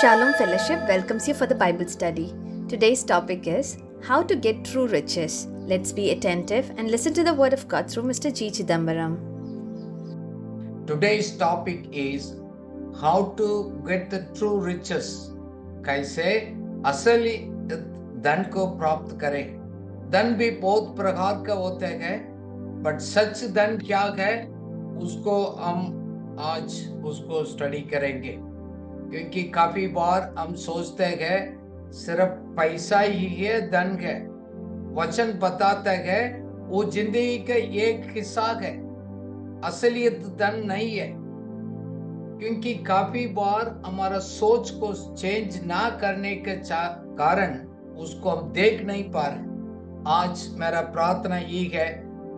Shalom Fellowship welcomes you for the Bible study. Today's topic is How to Get True Riches. Let's be attentive and listen to the Word of God through Mr. G. Chidambaram. Today's topic is how to get the true riches. कैसे असली धन को प्राप्त करें. धन भी बहुत प्रकार का होते हैं, बट सच धन क्या है उसको हम आज उसको स्टडी करेंगे. क्योंकि काफी बार हम सोचते हैं सिर्फ पैसा ही है धन है. वचन बताता है वो जिंदगी का एक हिस्सा है, असलियत धन नहीं है. क्योंकि काफी बार हमारा सोच को चेंज ना करने के कारण उसको हम देख नहीं पा रहे. आज मेरा प्रार्थना ये है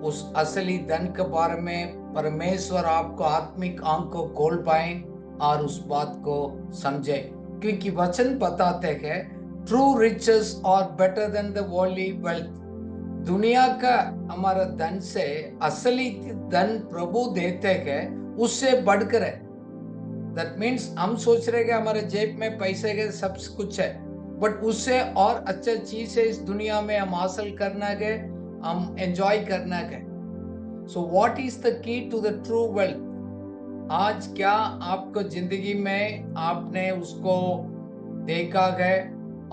उस असली धन के बारे में परमेश्वर आपको आत्मिक आंख को खोल पाए और उस बात को समझे. क्योंकि वचन बताते हैं true riches are better than the worldly wealth. दुनिया का हमारा धन से असली धन प्रभु देते हैं उससे बढ़कर है. दैट मीन्स हम सोच रहे हैं हमारे जेब में पैसे के सब कुछ है, बट उससे और अच्छा चीज है इस दुनिया में हम हासिल करना है, हम एंजॉय करना है. So what is the key to the true wealth. आज क्या आपको जिंदगी में आपने उसको देखा है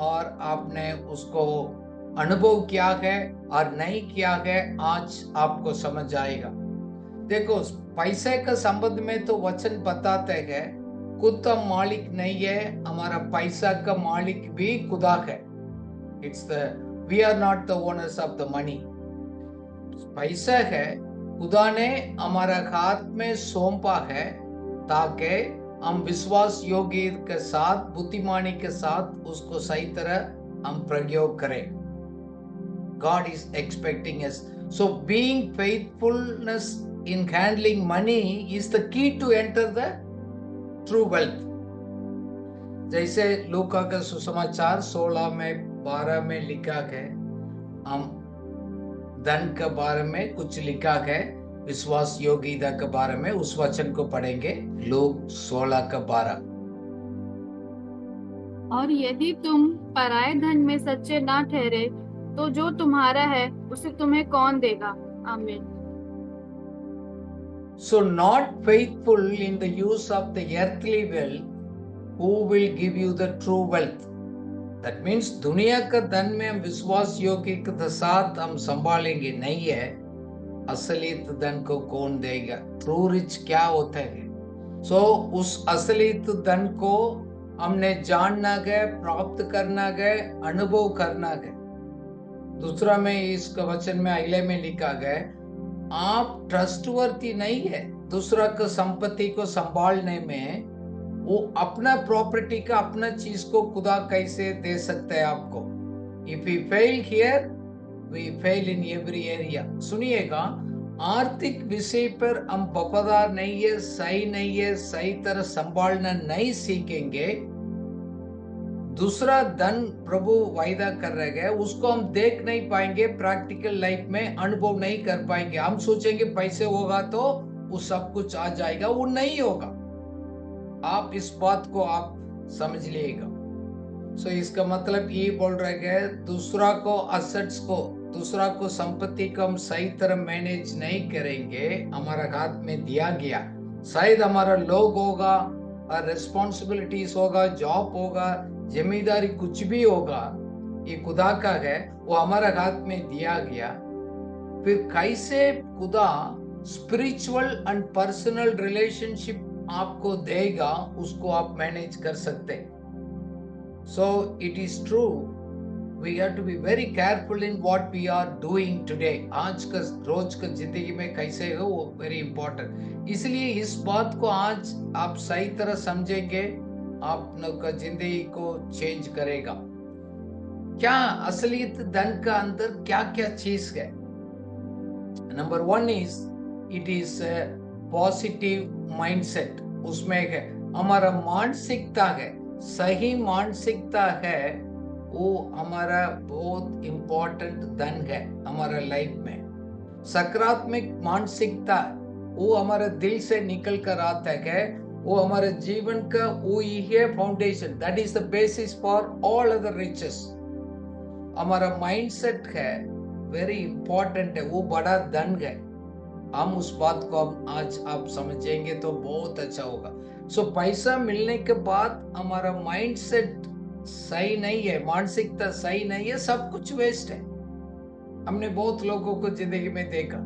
और आपने उसको अनुभव किया है और नहीं किया है, आज आपको समझ आएगा. देखो, पैसे का संबंध में तो वचन बताते हैं खुद हम मालिक नहीं है, हमारा पैसा का मालिक भी खुदा है. We are not the owners of the money. पैसा है खुदा ने हमारा हाथ में सौंपा है ताकि हम विश्वास योग्य के साथ बुद्धिमानी के साथ उसको सही तरह हम प्रयोग करें. God is expecting us. So being faithfulness in handling money is the key to enter the true wealth. जैसे लूका का सुसमाचार 16 में 12 में लिखा है, हम धन के बारे में कुछ लिखा है, विश्वास योग्यता के बारे में उस वचन को पढ़ेंगे. लूक 16 का 12. और यदि तुम पराये धन में सच्चे ना ठहरे तो जो तुम्हारा है उसे तुम्हें कौन देगा. आमीन. So not faithful in the use of the earthly wealth, who will give you the true wealth? That means दुनिया का धन में हम विश्वास योग्य के साथ हम संभालेंगे नहीं है, असलियत धन को कौन देगा. ट्रू रिच क्या होता है. सो उस असलियत धन को हमने जानना है, प्राप्त करना है, अनुभव करना है. दूसरा में इस वचन में अगले में लिखा गया, आप ट्रस्टवर्थी नहीं है दूसरा का संपत्ति को संभालने में. वो अपना प्रॉपर्टी का अपना चीज को खुदा कैसे दे सकते हैं आपको. If we fail here we fail in every area. सुनिएगा, आर्थिक विषय पर हम वफादार नहीं है, सही नहीं है, सही तरह संभालना नहीं सीखेंगे, दूसरा धन प्रभु वायदा कर रहे हैं उसको हम देख नहीं पाएंगे, प्रैक्टिकल लाइफ में अनुभव नहीं कर पाएंगे. हम सोचेंगे पैसे होगा तो वो सब कुछ आ जाएगा, वो नहीं होगा. आप इस बात को आप समझ लीजिएगा. सो इसका मतलब ये बोल रहे हैं दूसरा को असेट्स को, दूसरा को संपत्ति को हम सही तरह मैनेज नहीं करेंगे. हमारा हाथ में दिया गया, शायद हमारा लोग होगा और रिस्पॉन्सिबिलिटीज होगा, जॉब होगा, जिम्मेदारी कुछ भी होगा, ये खुदा का है, वो हमारा हाथ में दिया गया. फिर कैसे खुदा स्पिरिचुअल एंड पर्सनल रिलेशनशिप आपको देगा उसको आप मैनेज कर सकते. So it is true, we have to be very careful in what we are doing today. आज का रोज का जिंदगी में कैसे है वो वेरी इंपॉर्टेंट. इसलिए इस बात को आज आप सही तरह समझेंगे, आप लोग का जिंदगी को चेंज करेगा. क्या असलियत धन का अंदर क्या क्या चीज है. Number 1 is it is positive mindset. उसमें है हमारा मानसिकता है, सही मानसिकता है, वो हमारा बहुत इंपॉर्टेंट धन है हमारा लाइफ में. सकारात्मक मानसिकता वो हमारे दिल से निकल कर आता है वो हमारे जीवन का वो ही है foundation, that is the basis for all other riches. हमारा माइंडसेट है वेरी इंपॉर्टेंट है, वो बड़ा धन है। हम उस बात को आज आप समझेंगे तो बहुत अच्छा होगा। सो पैसा मिलने के बाद हमारा माइंडसेट सही नहीं है, मानसिकता सही नहीं है, सब कुछ वेस्ट है। हमने बहुत लोगों को जिंदगी में देखा।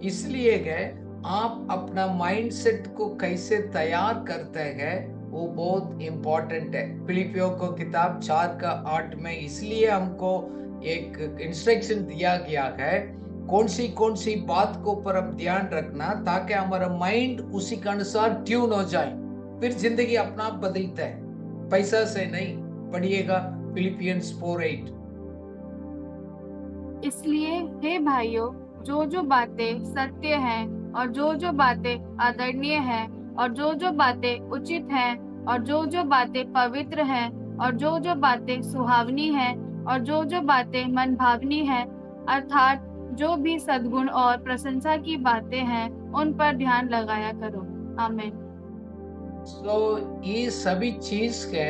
इसलिए है आप अपना माइंडसेट को कैसे तैयार करते हैं वो बहुत इंपॉर्टेंट है। फिलिपियों को किताब 4:8 में इसलिए हमको एक इंस्ट्रक्शन दिया गया है, कौन सी बात को ऊपर हम ध्यान रखना ताकि हमारा माइंड उसी के अनुसार ट्यून हो जाए, फिर जिंदगी अपना आप बदलता है, पैसा से नहीं। पढ़िएगा फिलिपियंस 4:8। इसलिए हे भाइयों, जो बातें सत्य हैं और जो बातें आदरणीय हैं और जो बातें उचित हैं और जो बातें पवित्र हैं और जो बातें सुहावनी हैं और जो बातें मनभावनी हैं, अर्थात जो भी सद्गुण और प्रशंसा की बातें हैं, उन पर ध्यान लगाया करो। आमीन। ये सभी चीज के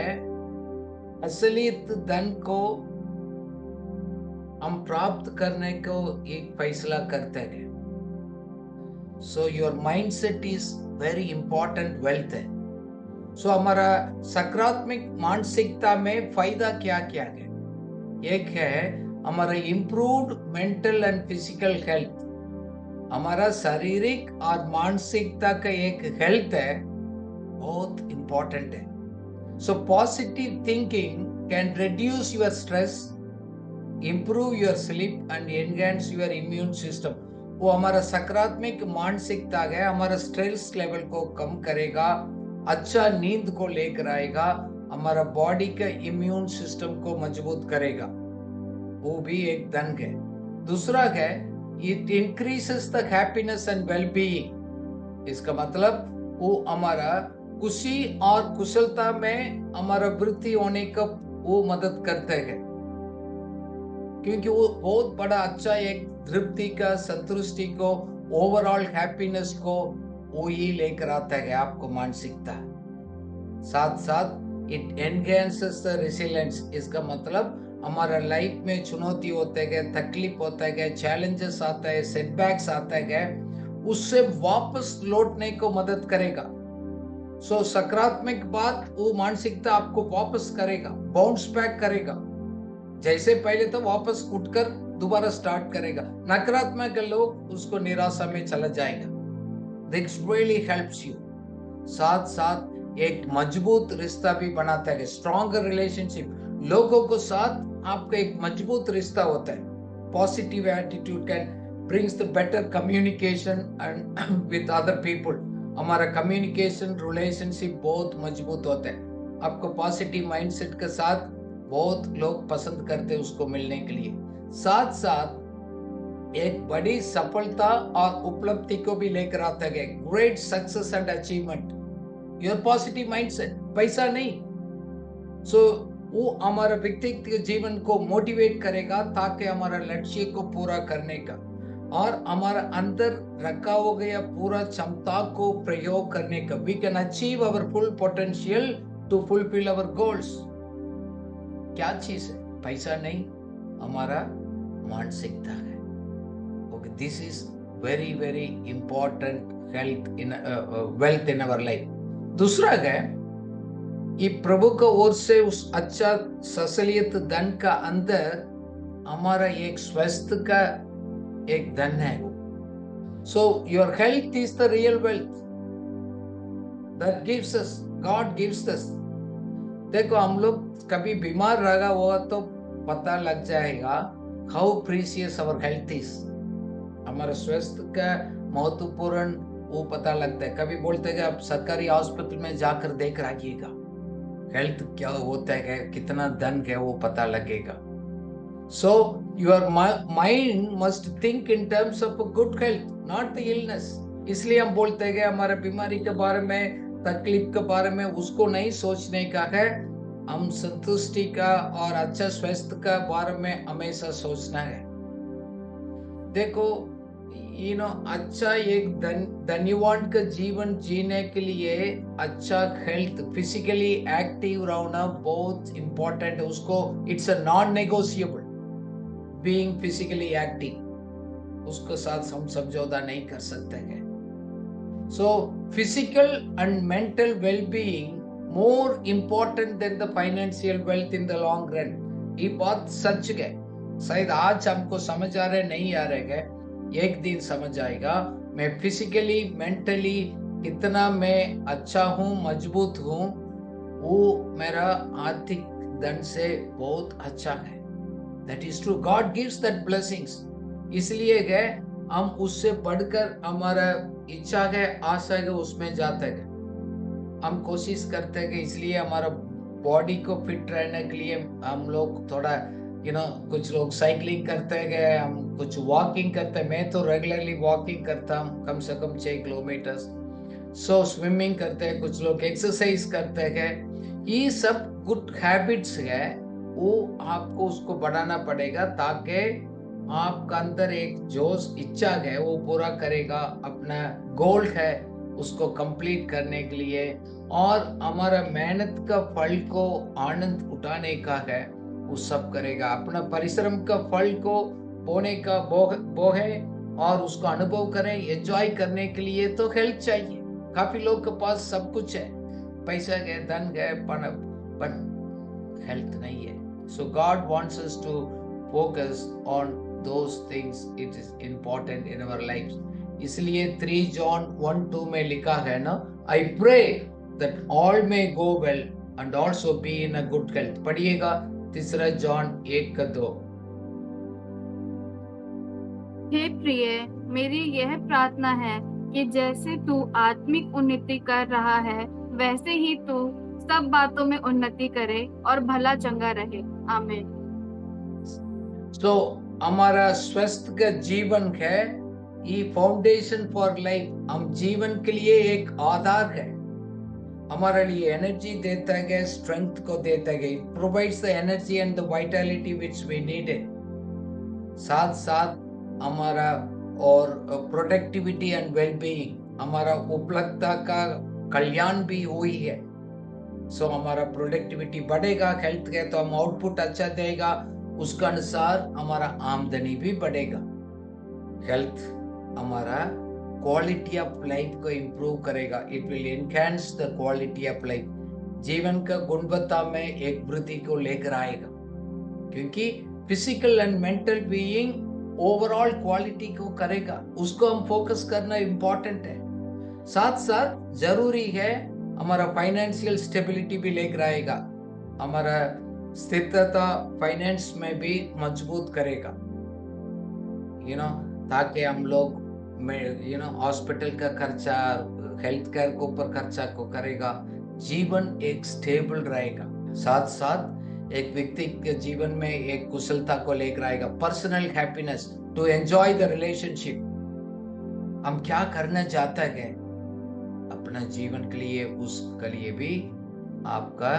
असलियत धन को हम प्राप्त करने को एक फैसला करते हैं। So your mindset is very important wealth है। सो हमारा सकारात्मक मानसिकता में फायदा क्या क्या है? एक है हमारा improved mental and physical health. हमारा शारीरिक और मानसिकता का एक हेल्थ है, बहुत इंपॉर्टेंट है। So positive thinking can reduce your stress, improve your sleep and enhance your immune system। वो हमारा सकारात्मक मानसिकता है, हमारा स्ट्रेस लेवल को कम करेगा, अच्छा नींद को लेकर आएगा, हमारा बॉडी का इम्यून सिस्टम को मजबूत करेगा, वो भी एक धन है। दूसरा है it increases the happiness and wellbeing. इसका मतलब वो हमारा खुशी और कुशलता में हमारा वृद्धि होने का वो मदद करते हैं, क्योंकि वो बहुत बड़ा अच्छा एक तृप्ति का, संतुष्टि को, ओवरऑल हैप्पीनेस को वो ही लेकर आता है आपको मानसिकता। साथ साथ इट एनहांसेस द रेसिलियंस। इसका मतलब हमारा लाइफ में चुनौती होते गए, तकलीफ होता है, चैलेंजेस आता है, सेटबैक्स आता है, उससे वापस लौटने को मदद करेगा। सो सकारात्मक बात वो मानसिकता आपको वापस करेगा, बाउंस बैक करेगा, जैसे पहले तो वापस उठकर दोबारा स्टार्ट करेगा। नकारात्मक लोग उसको निराशा में चला जाएगा। This really helps you. साथ साथ एक मजबूत रिश्ता भी बनाता है, स्ट्रॉन्गर रिलेशनशिप। लोगों को साथ आपका एक मजबूत रिश्ता होता है। Positive attitude can brings the better communication and with other people. हमारा कम्युनिकेशन रिलेशनशिप बहुत मजबूत होता है। आपको पॉजिटिव माइंडसेट के साथ बहुत लोग पसंद करते हैं उसको मिलने के लिए। साथ साथ एक बड़ी सफलता और उपलब्धि को भी लेकर आता है, great success and achievement. Your positive mindset, पैसा नहीं। सो वो हमारा व्यक्तिगत जीवन को मोटिवेट करेगा ताकि हमारा लक्ष्य को पूरा करने का और हमारा अंदर रखा हो गया पूरा क्षमता को प्रयोग करने का। We can achieve our full potential to fulfil our goals. क्या चीज है? पैसा नहीं, हमारा मानसिकता है। Okay, this is very very important health in wealth in our life. दूसरा है ये प्रभु का ओर से उस अच्छा ससलियत धन का अंदर हमारा एक स्वास्थ्य का एक धन है। So your health is the real wealth that gives us, God gives us. देखो हम लोग कभी बीमार रहा हुआ तो पता लग जाएगा how precious our health is. हमारा स्वास्थ्य का महत्वपूर्ण वो पता लगता है। कभी बोलते हैं आप सरकारी हॉस्पिटल में जाकर देख रखिएगा, हेल्थ क्या होता है, कितना धन है वो पता लगेगा। So your mind must think in terms of good health, not the illness. इसलिए हम बोलते हैं हमारे बीमारी के बारे में, तकलीफ के बारे में उसको नहीं सोचने का है, हम संतुष्टि का और अच्छा स्वास्थ्य का बारे में हमेशा सोचना है। देखो अच्छा एक धन्यवान का जीवन जीने के लिए अच्छा हेल्थ, फिजिकली एक्टिव रहना बहुत इंपॉर्टेंट है। उसको it's a non negotiable, being physically active, उसके साथ हम समझौता नहीं कर सकते हैं। So physical and mental wellbeing more important then the financial wealth in the long run. ये बात सच है। शायद आज हमको समझ आ रहे नहीं आ रहे है, एक दिन समझ आएगा। मैं फिजिकली मेंटली कितना मैं अच्छा हूँ, मजबूत हूँ, वो मेरा आर्थिक धन से बहुत अच्छा है। That is true, God gives that blessings. इसलिए है हम उससे बढ़कर हमारा इच्छा है, आशा है, उसमें जाते हैं, हम कोशिश करते हैं कि इसलिए हमारा बॉडी को फिट रहने के लिए हम लोग थोड़ा कुछ लोग साइकिलिंग करते हैं, हम कुछ वॉकिंग करते हैं। मैं तो रेगुलरली वॉकिंग करता हूँ, कम से कम 6 किलोमीटर। सो स्विमिंग करते हैं, कुछ लोग एक्सरसाइज करते हैं। ये सब गुड हैबिट्स है, वो आपको उसको बढ़ाना पड़ेगा ताकि आपका अंदर एक जोश, इच्छा है, वो पूरा करेगा। अपना गोल है उसको कंप्लीट करने के लिए, और हमारा मेहनत का फल को आनंद उठाने का है, वो सब करेगा। अपना परिश्रम का फल को बोने का बोहे और उसको अनुभव करें, एंजॉय करने के लिए तो हेल्थ चाहिए। काफी लोग के पास सब कुछ है, पैसा है, धन है, बट हेल्थ नहीं है। So God wants us to focus on those things, it is important in our lives. इसलिए 3 John 1:2 में लिखा है ना, I pray that all may go well and also be in a good health। पढ़िएगा 3 John 1:2। हे प्रिय, मेरी यह प्रार्थना है कि जैसे तू आत्मिक उन्नति कर रहा है, वैसे ही तू सब बातों में उन्नति करे और भला चंगा रहे। आमीन। So हमारा स्वस्थ का जीवन है, ये फाउंडेशन फॉर लाइफ। हम जीवन के लिए एक आधार है, हमारे लिए एनर्जी देता है, स्ट्रेंथ को देता है, provides the energy and the vitality which we needed. साथ साथ हमारा और प्रोडक्टिविटी एंड वेलबीइंग, हमारा उपलब्धता का कल्याण भी हुई है। सो हमारा प्रोडक्टिविटी बढ़ेगा, हेल्थ है तो हम आउटपुट अच्छा देगा, उसका अनुसार हमारा आमदनी भी बढ़ेगा। हेल्थ हमारा क्वालिटी ऑफ लाइफ को इंप्रूव करेगा, it will enhance the quality of life. जीवन का गुणवत्ता में एक वृद्धि को लेकर आएगा, क्योंकि physical and mental being overall quality को करेगा, उसको हम फोकस करना इंपॉर्टेंट है। साथ साथ जरूरी है हमारा फाइनेंशियल स्टेबिलिटी भी लेकर आएगा, हमारा स्थिरता फाइनेंस में भी मजबूत करेगा, ताकि हम लोग हॉस्पिटल का खर्चा, हेल्थ केयर के ऊपर खर्चा को करेगा, जीवन एक स्टेबल रहेगा। साथ साथ एक व्यक्ति के जीवन में एक कुशलता को लेकर आएगा, personal happiness, to enjoy the relationship. हम क्या करना चाहते हैं अपना जीवन के लिए, उसके लिए भी आपका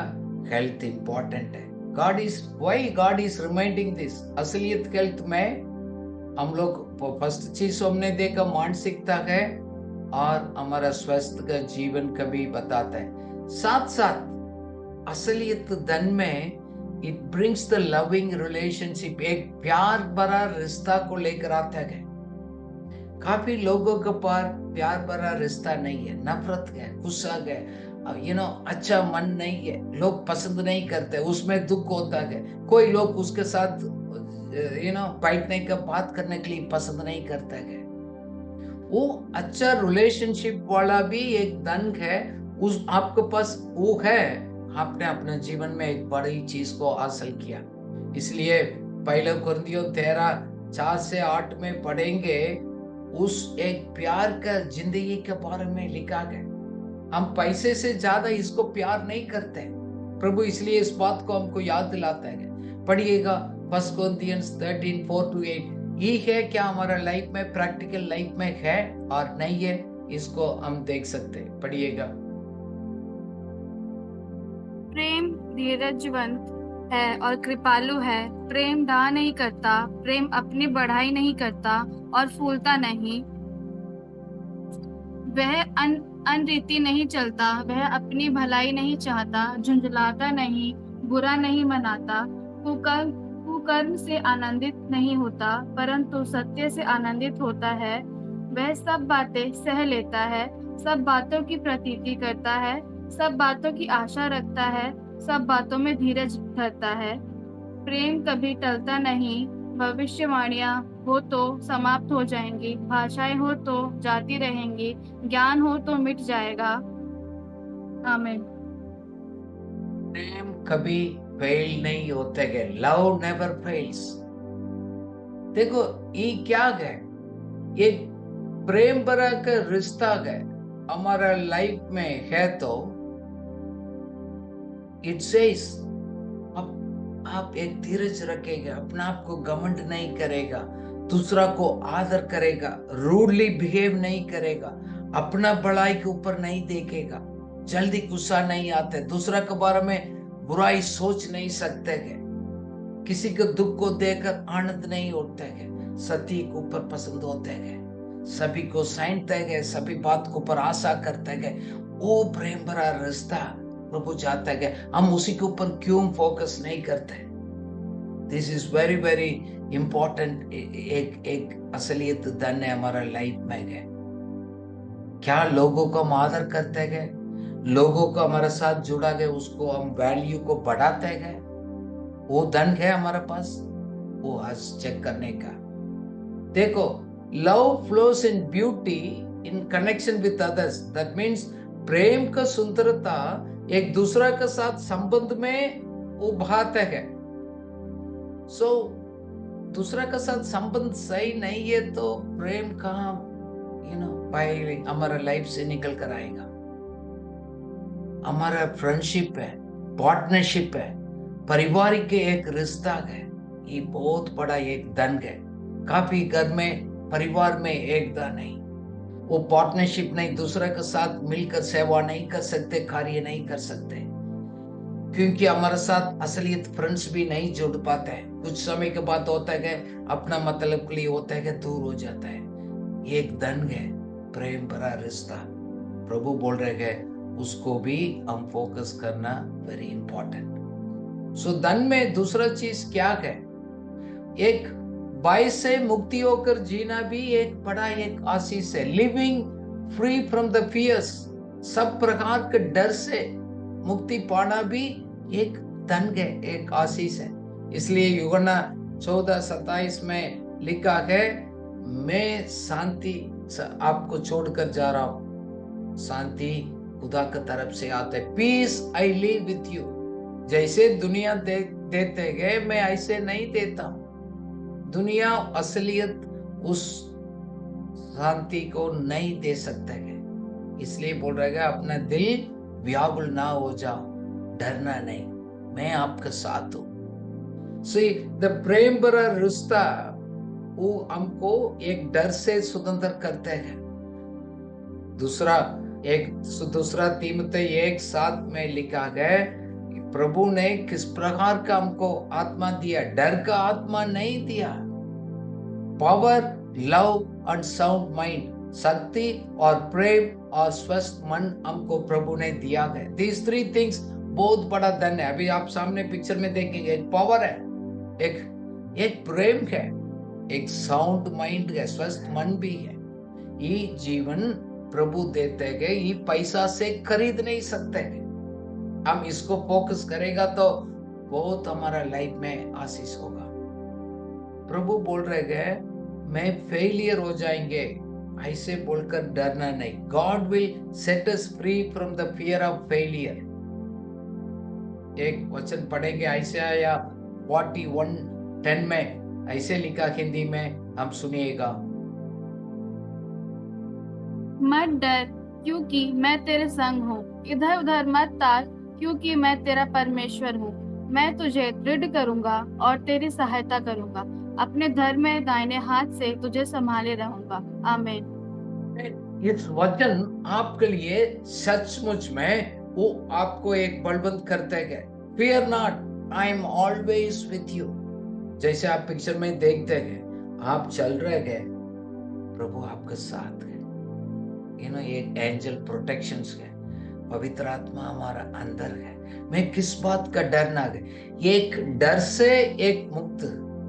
हेल्थ इंपॉर्टेंट है। why God is reminding this? असलियत हेल्थ में हम लोग फर्स्ट चीज हमने देखा मानसिकता है, और हमारा स्वस्थ का जीवन का भी बताता है। साथ साथ असलियत धन में it brings the loving relationship, एक प्यार भरा रिश्ता को लेकर आता है। काफी लोगों के पास प्यार भरा रिश्ता नहीं है, नफरत है, गुस्सा है, अच्छा मन नहीं है, लोग पसंद नहीं करते, उसमें दुख होता है। कोई लोग उसके साथ बैठने का, बात करने के लिए पसंद नहीं करता है। वो अच्छा रिलेशनशिप वाला भी एक धन है, उस आपके पास वो है, आपने अपने जीवन में एक बड़ी चीज को हासिल किया। इसलिए पहले कुरिन्थियों 13:4-8 में पढ़ेंगे, उस एक प्यार का जिंदगी के बारे में लिखा गया। हम पैसे से ज्यादा इसको प्यार नहीं करते, प्रभु इसलिए इस बात को हमको याद दिलाता है। पढ़िएगा 1 Corinthians 13:4-8। ये है क्या हमारा लाइफ में, प्रैक्टिकल लाइफ में है और नहीं है, इसको हम देख सकते हैं। पढ़िएगा। प्रेम धीरजवंत, है और कृपालु है। प्रेम डाह नहीं करता, प्रेम अपनी बढ़ाई नहीं करता और फूलता नहीं। वह अनरीति नहीं चलता, वह अपनी भलाई नहीं चाहता, झुंझलाता नहीं, बुरा नहीं मनाता, कुकर्म से आनंदित नहीं होता, परंतु सत्य से आनंदित होता है। वह सब बातें सह लेता है, सब बातों की प्रतीति करता है, सब बातों की आशा रखता है, सब बातों में धीरज धरता है। प्रेम कभी टलता नहीं। भविष्यवाणियां हो तो समाप्त हो जाएंगी, भाषाएं हो तो जाती रहेंगी, ज्ञान हो तो मिट जाएगा। आमीन। प्रेम कभी फेल नहीं होते है। Love never fails. देखो ये क्या है, ये प्रेम भरा का रिश्ता है हमारा लाइफ में है। तो इट सेज आप एक धीरज रखेगा, अपना आप को घमंड नहीं करेगा, दूसरा को आदर करेगा, रूडली बिहेव नहीं करेगा, अपना बड़ाई के ऊपर नहीं देखेगा, जल्दी गुस्सा नहीं आते, दूसरा के बारे में बुराई सोच नहीं सकते हैं, किसी के दुख को देखकर आनंद नहीं उठते हैं, सती के ऊपर पसंद होते हैं, सभी को सैंते हैं, सभी बात के ऊपर आशा करते हैं। वो प्रेम भरा रिश्ता प्रभु चाहता है। हम उसी के ऊपर क्यों फोकस नहीं करते? This is very very important. एक असलियत धन है हमारा लाइफ में है। क्या लोगों को हम आदर करते हैं, लोगों को हमारे साथ जुड़ा गया, उसको हम वैल्यू को बढ़ाते हैं, वो धन है हमारे पास, वो आज चेक करने का। देखो, love flows in beauty in connection with others. That means प्रेम का सुंदरता एक दूसरा के साथ संबंध में उभारता है। सो दूसरा के साथ संबंध सही नहीं है तो प्रेम कहाँ पाए हमारा लाइफ से निकल कर आएगा। हमारा फ्रेंडशिप है, पार्टनरशिप है, पारिवारिक के एक रिश्ता है, ये बहुत बड़ा एक धन है। काफी घर में परिवार में एक धन नहीं, वो पार्टनरशिप नहीं, दूसरे के साथ मिलकर सेवा नहीं कर सकते, कार्य नहीं कर सकते, क्योंकि हमारे साथ असलियत फ्रेंड्स भी नहीं जुड़ पाते हैं। कुछ समय के बाद होता है अपना मतलब के लिए होता है दूर हो जाता है। एक धन है प्रेम भरा रिश्ता। प्रभु बोल रहे हैं उसको भी हम फोकस करना वेरी इंपॉर्टेंट। सो धन में दूसरा चीज क्या है, एक भय से मुक्ति होकर जीना भी एक बड़ा एक आशीष है। Living free from the fears, सब प्रकार के डर से मुक्ति पाना भी एक धन है, एक आशीष है। इसलिए यूहन्ना 14:27 में लिखा है, मैं शांति आपको छोड़कर जा रहा हूं, शांति खुदा की तरफ से आते, peace I leave with you. जैसे दुनिया देते गए मैं ऐसे नहीं देता हूं। दुनिया असलियत उस शांति को नहीं दे सकते है, इसलिए बोल रहे हैं अपना दिल व्याकुल ना हो जाओ, डरना नहीं, मैं आपके साथ हूं। See, the प्रेम भरा रिश्ता वो हमको एक डर से स्वतंत्र करते हैं। दूसरा तीमुथी 1:7 में लिखा गया, प्रभु ने किस प्रकार का हमको आत्मा दिया, डर का आत्मा नहीं दिया। Power, love and sound mind, शक्ति और प्रेम और स्वस्थ मन हमको प्रभु ने दिया है। These 3 things बहुत बड़ा धन है। अभी आप सामने पिक्चर में देखेंगे, एक पावर है, एक प्रेम है, एक साउंड माइंड है, स्वस्थ मन भी है। ये जीवन प्रभु देते गए, ये पैसा से खरीद नहीं सकते। हम इसको फोकस करेगा तो बहुत हमारा लाइफ में आशीष होगा। प्रभु बोल रहे गए मैं फेलियर हो जाएंगे, ऐसे बोलकर डरना नहीं। God will set us free from the fear of failure. एक वचन पढ़ेंगे आइसाया 41:10 में, ऐसे लिखा हिंदी में, हम सुनिएगा। मत डर क्योंकि मैं तेरे संग हूँ, इधर उधर मत ताक क्योंकि मैं तेरा परमेश्वर हूँ। मैं तुझे दृढ़ करूंगा और तेरी सहायता करूंगा, अपने धर्म में दाहिने हाथ से तुझे संभाले रहूंगा। आमीन। इस वचन आपके लिए सचमुच में वो आपको एक बलवंत करते हैं। Fear not, I am always with you. जैसे आप पिक्चर में देखते हैं, आप चल रहे हैं, प्रभु आपके साथ है। एक एंजल प्रोटेक्शन है, पवित्र आत्मा हमारा अंदर है। मैं किस बात का डर ना गए, एक डर से एक मुक्त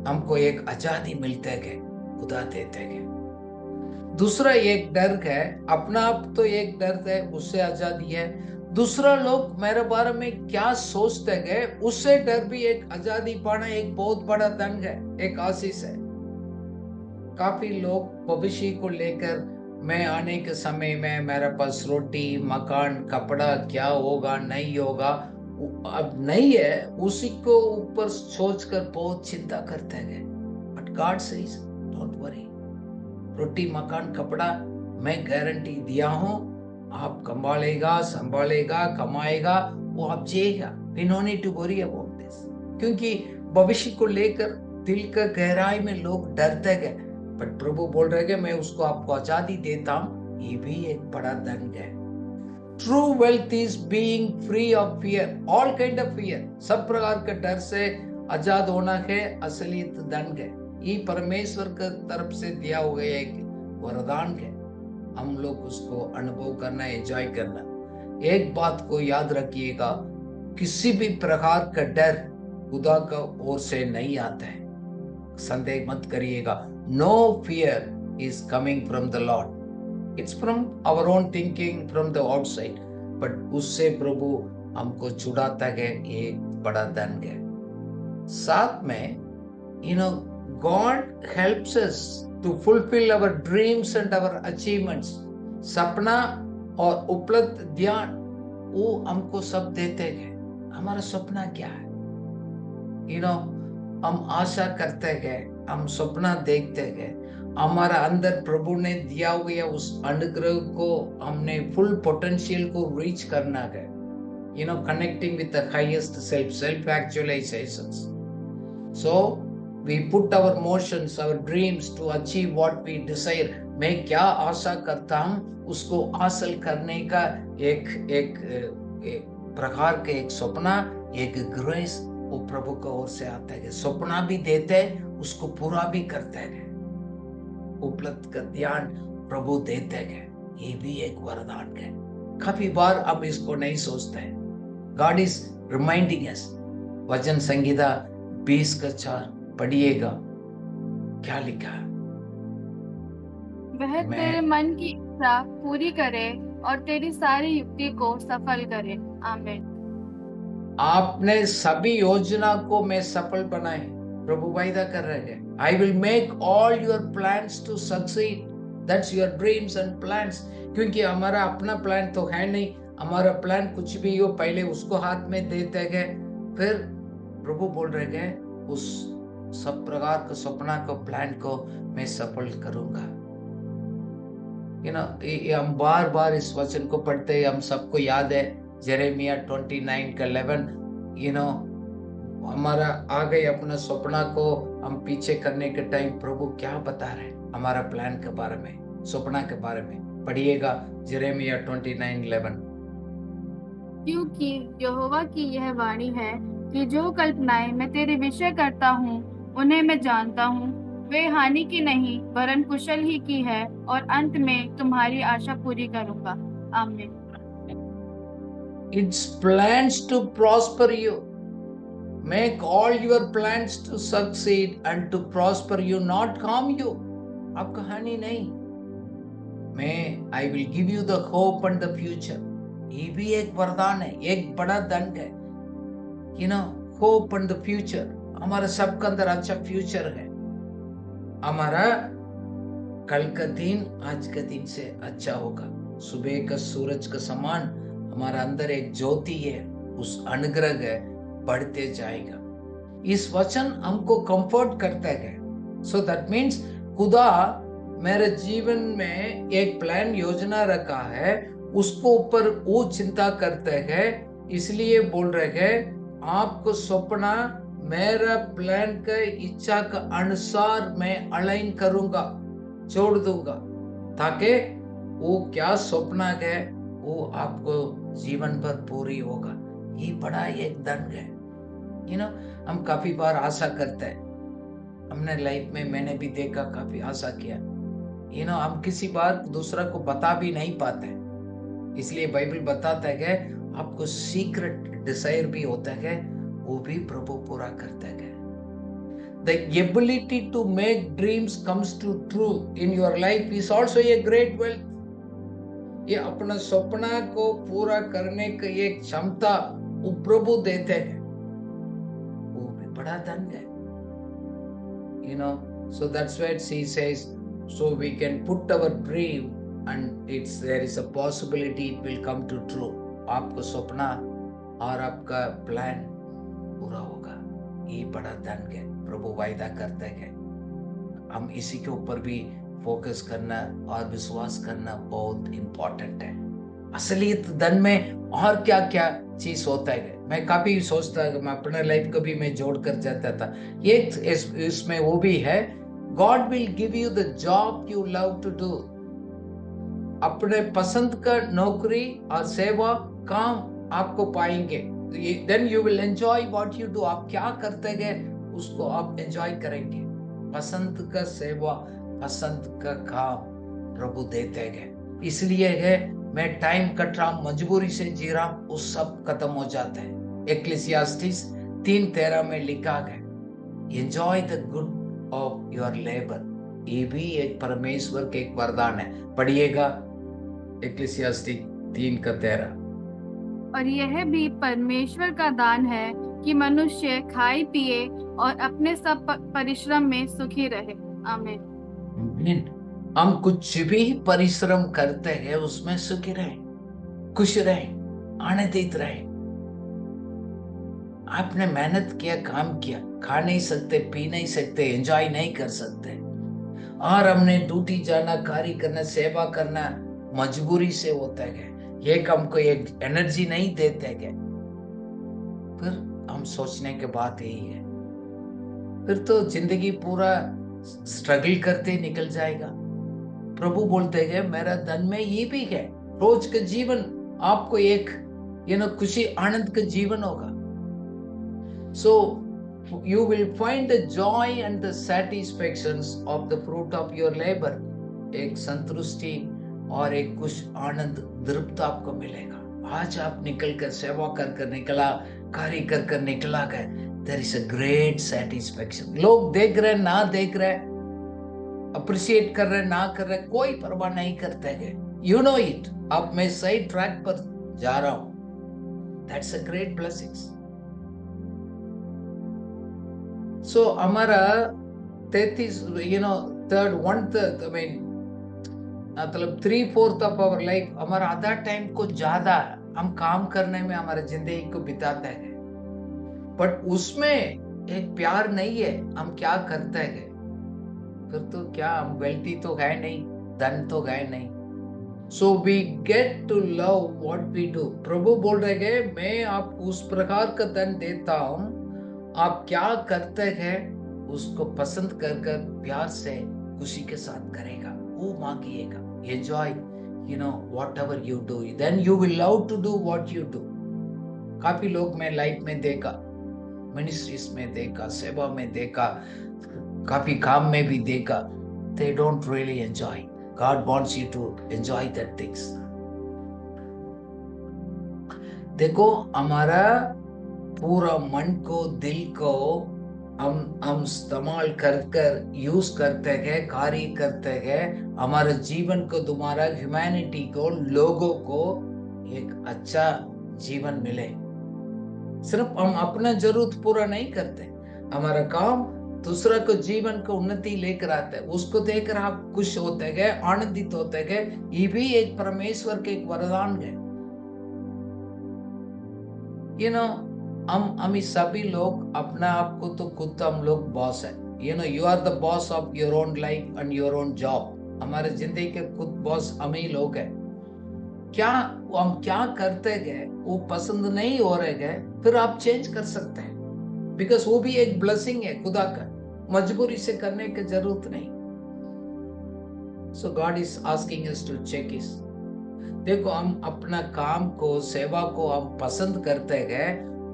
हमको एक आजादी मिलते है, खुदा देते हैं। दूसरा एक डर है, अपना आप तो एक डर है, उससे आजादी है। दूसरा लोग मेरे बारे में क्या सोचते हैं, उससे डर भी एक आजादी पाना एक बहुत बड़ा दंड है, एक आशीष है। काफी लोग भविष्य को लेकर, मैं आने के समय में मेरे पास रोटी, मकान, कपड़ा क्या होगा नहीं होगा, अब नहीं है, उसी को ऊपर सोचकर बहुत चिंता करते हैं। But God says don't worry, रोटी, मकान, कपड़ा मैं गारंटी दिया हूं, आप संभालेगा, कमाएगा, वो आप जिएगा। We no need to worry about this, क्योंकि भविष्य को लेकर दिल का गहराई में लोग डरते हैं। बट प्रभु बोल रहे हैं मैं उसको आपको आजादी देता हूं, ये भी एक बड़ा दंड है। True wealth is being free of fear, all kind of fear, सब प्रकार के डर से आजाद होना है, असलियत दंड है। ये परमेश्वर की तरफ से दिया हुआ एक वरदान है, हम लोग उसको अनुभव करना, एंजॉय करना। एक बात को याद रखिएगा, किसी भी प्रकार का डर खुदा का ओर से नहीं आता है, संदेह मत करिएगा। No fear is coming from the lord, it's from our own thinking, from the outside. But उससे प्रभु हमको छुड़ाता है, एक बड़ा दंड है। साथ में God helps us to fulfill our dreams and our achievements. सपना और उपलब्ध ध्यान वो हमको सब देते हैं। हमारा सपना क्या है? हम आशा करते हैं, हम सपना देखते हैं, हमारा अंदर प्रभु ने दिया हुआ उस अनुग्रह को हमने फुल पोटेंशियल को रीच करना है। Connecting with the highest self actualizations. So we put our motions, our dreams to achieve what we desire. मैं क्या आशा करता हूँ उसको हासिल करने का एक प्रकार का एक सपना, एक ग्रेस वो प्रभु की ओर से आता है। सपना भी देते हैं, उसको पूरा भी करते हैं, उपलब्ध का ध्यान प्रभु देते हैं, ये भी एक वरदान है। काफी बार अब इसको नहीं सोचते हैं। God is reminding us, वचन संहिता 20:4 पढ़िएगा, क्या लिखा है? वह तेरे मन की इच्छा पूरी करे और तेरी सारी युक्ति को सफल करे। आमीन। आपने सभी योजना को मैं सफल बनाए, प्रभु वायदा कर रहे हैं। I will make all your plans to succeed. That's your dreams and plans. क्योंकि हमारा अपना प्लान तो है नहीं, हमारा प्लान कुछ भी हो पहले उसको हाथ में देते हैं, फिर प्रभु बोल रहे हैं उस सब प्रकार का सपना को, प्लान को मैं सफल करूंगा। हम बार बार इस वचन को पढ़ते हैं, हम सबको याद है यिर्मयाह 29:11। हमारा आ गए अपना सपना को हम पीछे करने के टाइम प्रभु क्या बता रहे हैं हमारा प्लान के बारे में, सपना के बारे में। पढ़िएगा यिर्मयाह 29:11। क्योंकि यहोवा की यह वाणी है कि जो कल्पनाएं मैं तेरे विषय करता हूँ उन्हें मैं जानता हूँ, वे हानि की नहीं वरन कुशल ही की है, और अंत में तुम्हारी आशा पूरी करूंगा। आमीन। It's plans to prosper you. Make all your plans to succeed and to prosper you, not harm you. आपका हानि नहीं। मैं I will give you the hope and the future. ये भी एक वरदान है, एक बड़ा दंड है। hope and the future. हमारा सबके अंदर अच्छा फ्यूचर है। हमारा कल का दिन आज का दिन से अच्छा होगा। सुबह का सूरज का समान हमारा अंदर एक ज्योति है, उस अनुग्रह है, बढ़ते जाएगा। इस वचन हमको कंफर्ट करता है। सो दैट मीन्स खुदा मेरे जीवन में एक प्लान योजना रखा है, उसको ऊपर वो चिंता करते हैं, इसलिए बोल रहे हैं आपको सपना मेरा प्लान का इच्छा का अनुसार मैं अलाइन करूंगा, छोड़ दूंगा, ताकि वो क्या सपना है वो आपको जीवन भर पूरी होगा। ये बड़ा एक दंड है। हम काफी बार आशा करते हैं, हमने लाइफ में मैंने भी देखा, काफी आशा किया। हम किसी बार दूसरा को बता भी नहीं पाते, इसलिए बाइबल बताता है कि आपको सीक्रेट डिजायर भी होता है, वो भी प्रभु पूरा करता है। The ability to make dreams comes to true in your life is also a great wealth. ये अपना सपना को पूरा करने की एक क्षमता वो प्रभु देते हैं, वो भी बड़ा धन है। So that's why she says, so we can put our dream and there is a possibility it will come to true. आपको सपना और आपका प्लान पूरा होगा, ये बड़ा धन है, प्रभु वायदा करते हैं। हम इसी के ऊपर भी फोकस करना और विश्वास करना बहुत इंपॉर्टेंट है। असलियत धन में और क्या क्या चीज होता है, मैं काफी सोचता, मैं अपने लाइफ को भी मैं जोड़ कर जाता था। ये इसमें वो भी है, God will give you the job you love to do. अपने पसंद का नौकरी और सेवा काम आपको पाएंगे, then you will enjoy what you do. आप क्या करते गए उसको आप एंजॉय करेंगे। पसंद का सेवा, पसंद का काम प्रभु देते गए, इसलिए है मैं टाइम कट रहा हूं, मजबूरी से जी रहा हूं, वो सब खत्म हो जाता है। एक्लेसियास्टिस 3:13 में लिखा गया, enjoy the good of your labour. ये भी एक परमेश्वर के एक वरदान है। पढ़िएगा एक्लेसियास्टिस 3:13। और यह भी परमेश्वर का दान है कि मनुष्य खाए पिए और अपने सब परिश्रम में सुखी रहे। आमीन। हम कुछ भी परिश्रम करते हैं उसमें सुखी रहे, खुश रहे, आनंदित रहे। आपने मेहनत किया, काम किया, खा नहीं सकते, पी नहीं सकते, एंजॉय नहीं कर सकते, और हमने ड्यूटी जाना, कार्य करना, सेवा करना मजबूरी से होता है, ये हमको एक एनर्जी नहीं देते हैं, फिर हम सोचने के बाद यही है, फिर तो जिंदगी पूरा स्ट्रगल करते निकल जाएगा। प्रभु बोलते हैं मेरा धन में ये भी है, रोज का जीवन आपको एक खुशी आनंद का जीवन होगा। सो you will find the joy and the satisfactions of the fruit of your labor. एक संतुष्टि और एक कुछ आनंद तृप्त आपको मिलेगा। आज आप निकल कर सेवा कर निकला, कार्य कर निकला गए, there is a great satisfaction। लोग देख रहे ना देख रहे, अप्रिशिएट कर रहे ना कर रहे, कोई परवाह नहीं करते हैं। You know it, अब मैं सही ट्रैक पर जा रहा हूं। That's a great blessings। So हमारा 33 मतलब 3/4 of our life, हमारा आधा टाइम को ज्यादा हम काम करने में हमारे जिंदगी को बिताते हैं, बट उसमें एक प्यार नहीं है। हम क्या करते हैं, फिर तो क्या हम वेल्थी तो गए नहीं, धन तो गए नहीं। So we get to love what we do। प्रभु बोल रहे हैं मैं आपको उस प्रकार का धन देता हूं, आप क्या करते हैं उसको पसंद कर प्यार से खुशी के साथ करेगा, वो मांगिएगा। Enjoy whatever you do, then you will love to do what you do। काफी लोग मैं लाइफ में देखा, मिनिस्ट्रीज में देखा, सेवा में देखा, काफी काम में भी देखा, they don't really enjoy। God wants you to enjoy that things। देखो हमारा पूरा मन को, दिल को हम इस्तेमाल कर यूज करते हैं, कार्य करते हैं, हमारे जीवन को, तुम्हारा ह्यूमैनिटी को, लोगों को एक अच्छा जीवन मिले। सिर्फ हम अपना जरूरत पूरा नहीं करते, हमारा काम दूसरा को जीवन को उन्नति लेकर आता है, उसको देखकर आप खुश होते गए, आनंदित होते गए। ये भी एक परमेश्वर के एक वरदान है। हम सभी लोग अपना आप को तो खुद हम लोग बॉस है। You are the boss of your own life and your own job. हमारे जिंदगी के खुद बॉस हम ही लोग हैं। क्या हम क्या करते गए वो पसंद नहीं हो रहे गए, फिर आप चेंज कर सकते हैं, बिकॉज वो भी एक ब्लेसिंग है खुदा का, मजबूरी से करने की जरूरत नहीं। So God is asking us to check इस। देखो हम अपना काम को, सेवा को हम पसंद करते गए,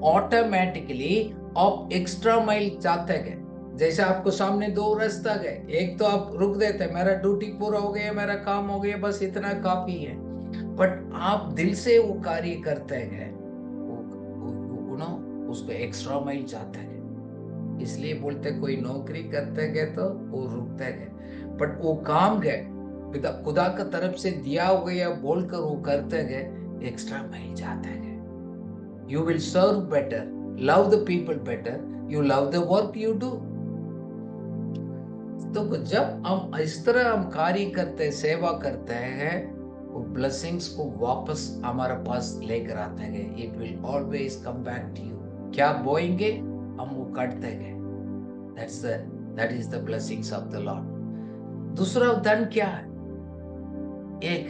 ऑटोमेटिकली आप एक्स्ट्रा माइल जाते गए। जैसे आपको सामने दो रास्ता गए, एक तो आप रुक देते, मेरा ड्यूटी पूरा हो गया, मेरा काम हो गया, बस इतना काफी है। बट आप दिल से वो कार्य करते गए, उसको एक्स्ट्रा माइल जाते गए। इसलिए बोलते कोई नौकरी करते गए तो वो रुकते गए, बट वो काम गए खुदा का तरफ से दिया हो गया बोलकर वो करते गए, एक्स्ट्रा माइल जाते गए। You will serve better, love the people better, you love the work you do. तो जब हम इस तरह हम कार्य करते, सेवा करते हैं, वो ब्लेसिंग्स को वापस हमारे पास लेकर आते हैं। It will always come back to you. क्या बोएंगे हम वो काटते गए। That is the blessings of the lord. दूसरा धन क्या है? एक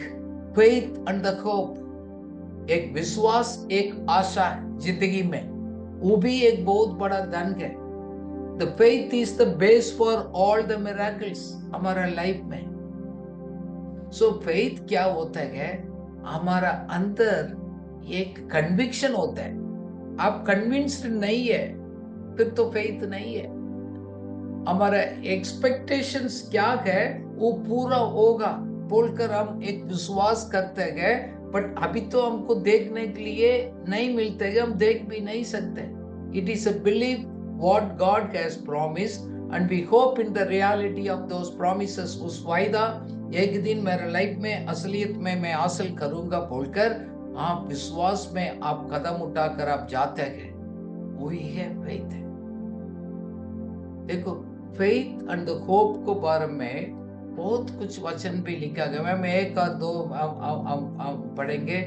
फेथ एंड द होप, एक विश्वास, एक आशा जिंदगी में, वो भी एक बहुत बड़ा धन है। The faith is the base for all the miracles हमारा लाइफ में। So faith क्या होता है? हमारा अंदर एक कन्विक्शन होता है। आप कन्विंस्ड नहीं है फिर तो फेथ नहीं है। हमारा एक्सपेक्टेशंस क्या है, वो पूरा होगा बोलकर हम एक विश्वास करते हैं, बट अभी तो हमको देखने के लिए नहीं मिलते हैं, हम देख भी नहीं सकते। It is a belief what God has promised and we hope in the reality of those promises। उस वायदा एक दिन मेरे लाइफ में असलियत में मैं हासिल करूंगा बोलकर आप विश्वास में आप कदम उठाकर आप जाते हैं, वही है फेथ। देखो फेथ एंड द होप को बारे में बहुत कुछ वचन भी लिखा गया। मैम एक और दो हम पढ़ेंगे।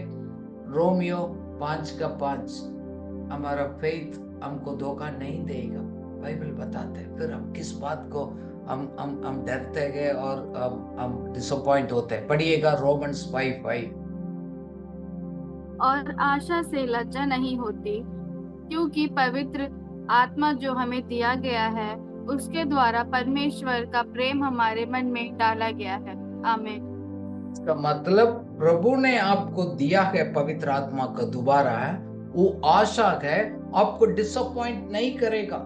रोमियो 5:5, हमारा फेथ हमको धोखा नहीं देगा, बाइबल बताते हैं। फिर हम किस बात को हम डरते हैं और हम डिसअपॉइंट होते हैं। पढ़िएगा रोमन्स 5:5। और आशा से लज्जा नहीं होती, क्योंकि पवित्र आत्मा जो हमें दिया गया है उसके द्वारा परमेश्वर का प्रेम हमारे मन में डाला गया है। आमीन। इसका मतलब प्रभु ने आपको दिया है पवित्र आत्मा का दोबारा है, वो आशा है आपको डिसअपॉइंट नहीं करेगा।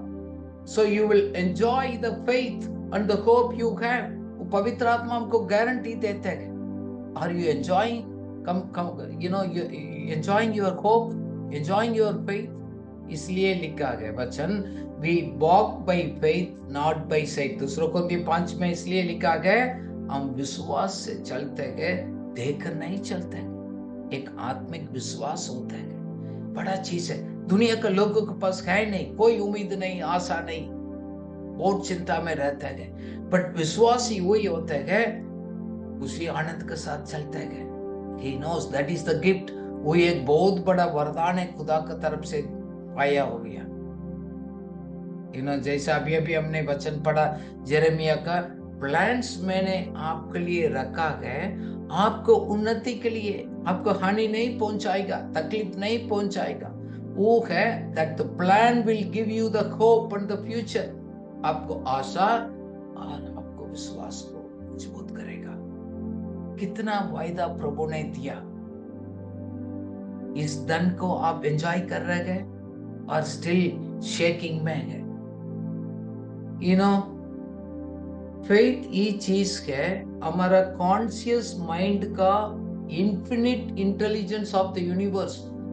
So you will enjoy the faith and the hope you have. वो पवित्र आत्मा हमको गारंटी देते हैं। Are you enjoying enjoying your hope, enjoying your faith? इसलिए लिखा गया वचन, we walk by faith not by sight। दूसरों को भी 5 में इसलिए लिखा गया, हम विश्वास से चलते गए, देखकर नहीं चलते। एक आत्मिक विश्वास होता है, बड़ा चीज है। दुनिया के लोगों के पास है नहीं, कोई उम्मीद नहीं, आशा नहीं, बहुत चिंता में रहता है। बट विश्वास ही वही होता है, उसी आनंद के साथ चलते हैं। He knows that is the gift। वो एक बहुत बड़ा वरदान है खुदा की तरफ से पाया हो गया। जैसा अभी हमने वचन पढ़ा यिर्मयाह का, प्लान्स मैंने आपके लिए रखा है, आपको उन्नति के लिए, आपको हानि नहीं पहुंचाएगा, तकलीफ नहीं पहुंचाएगा। वो है that the plan will give you the hope and the future। आपको आशा और आपको विश्वास को मजबूत करेगा। कितना वायदा प्रभु ने दिया, इस धन को आप एंजॉय कर रहे हैं और स्टिल शेकिंग में है। फेथ ये चीज है, हमारा कॉन्शियस माइंड का infinite intelligence of the universe.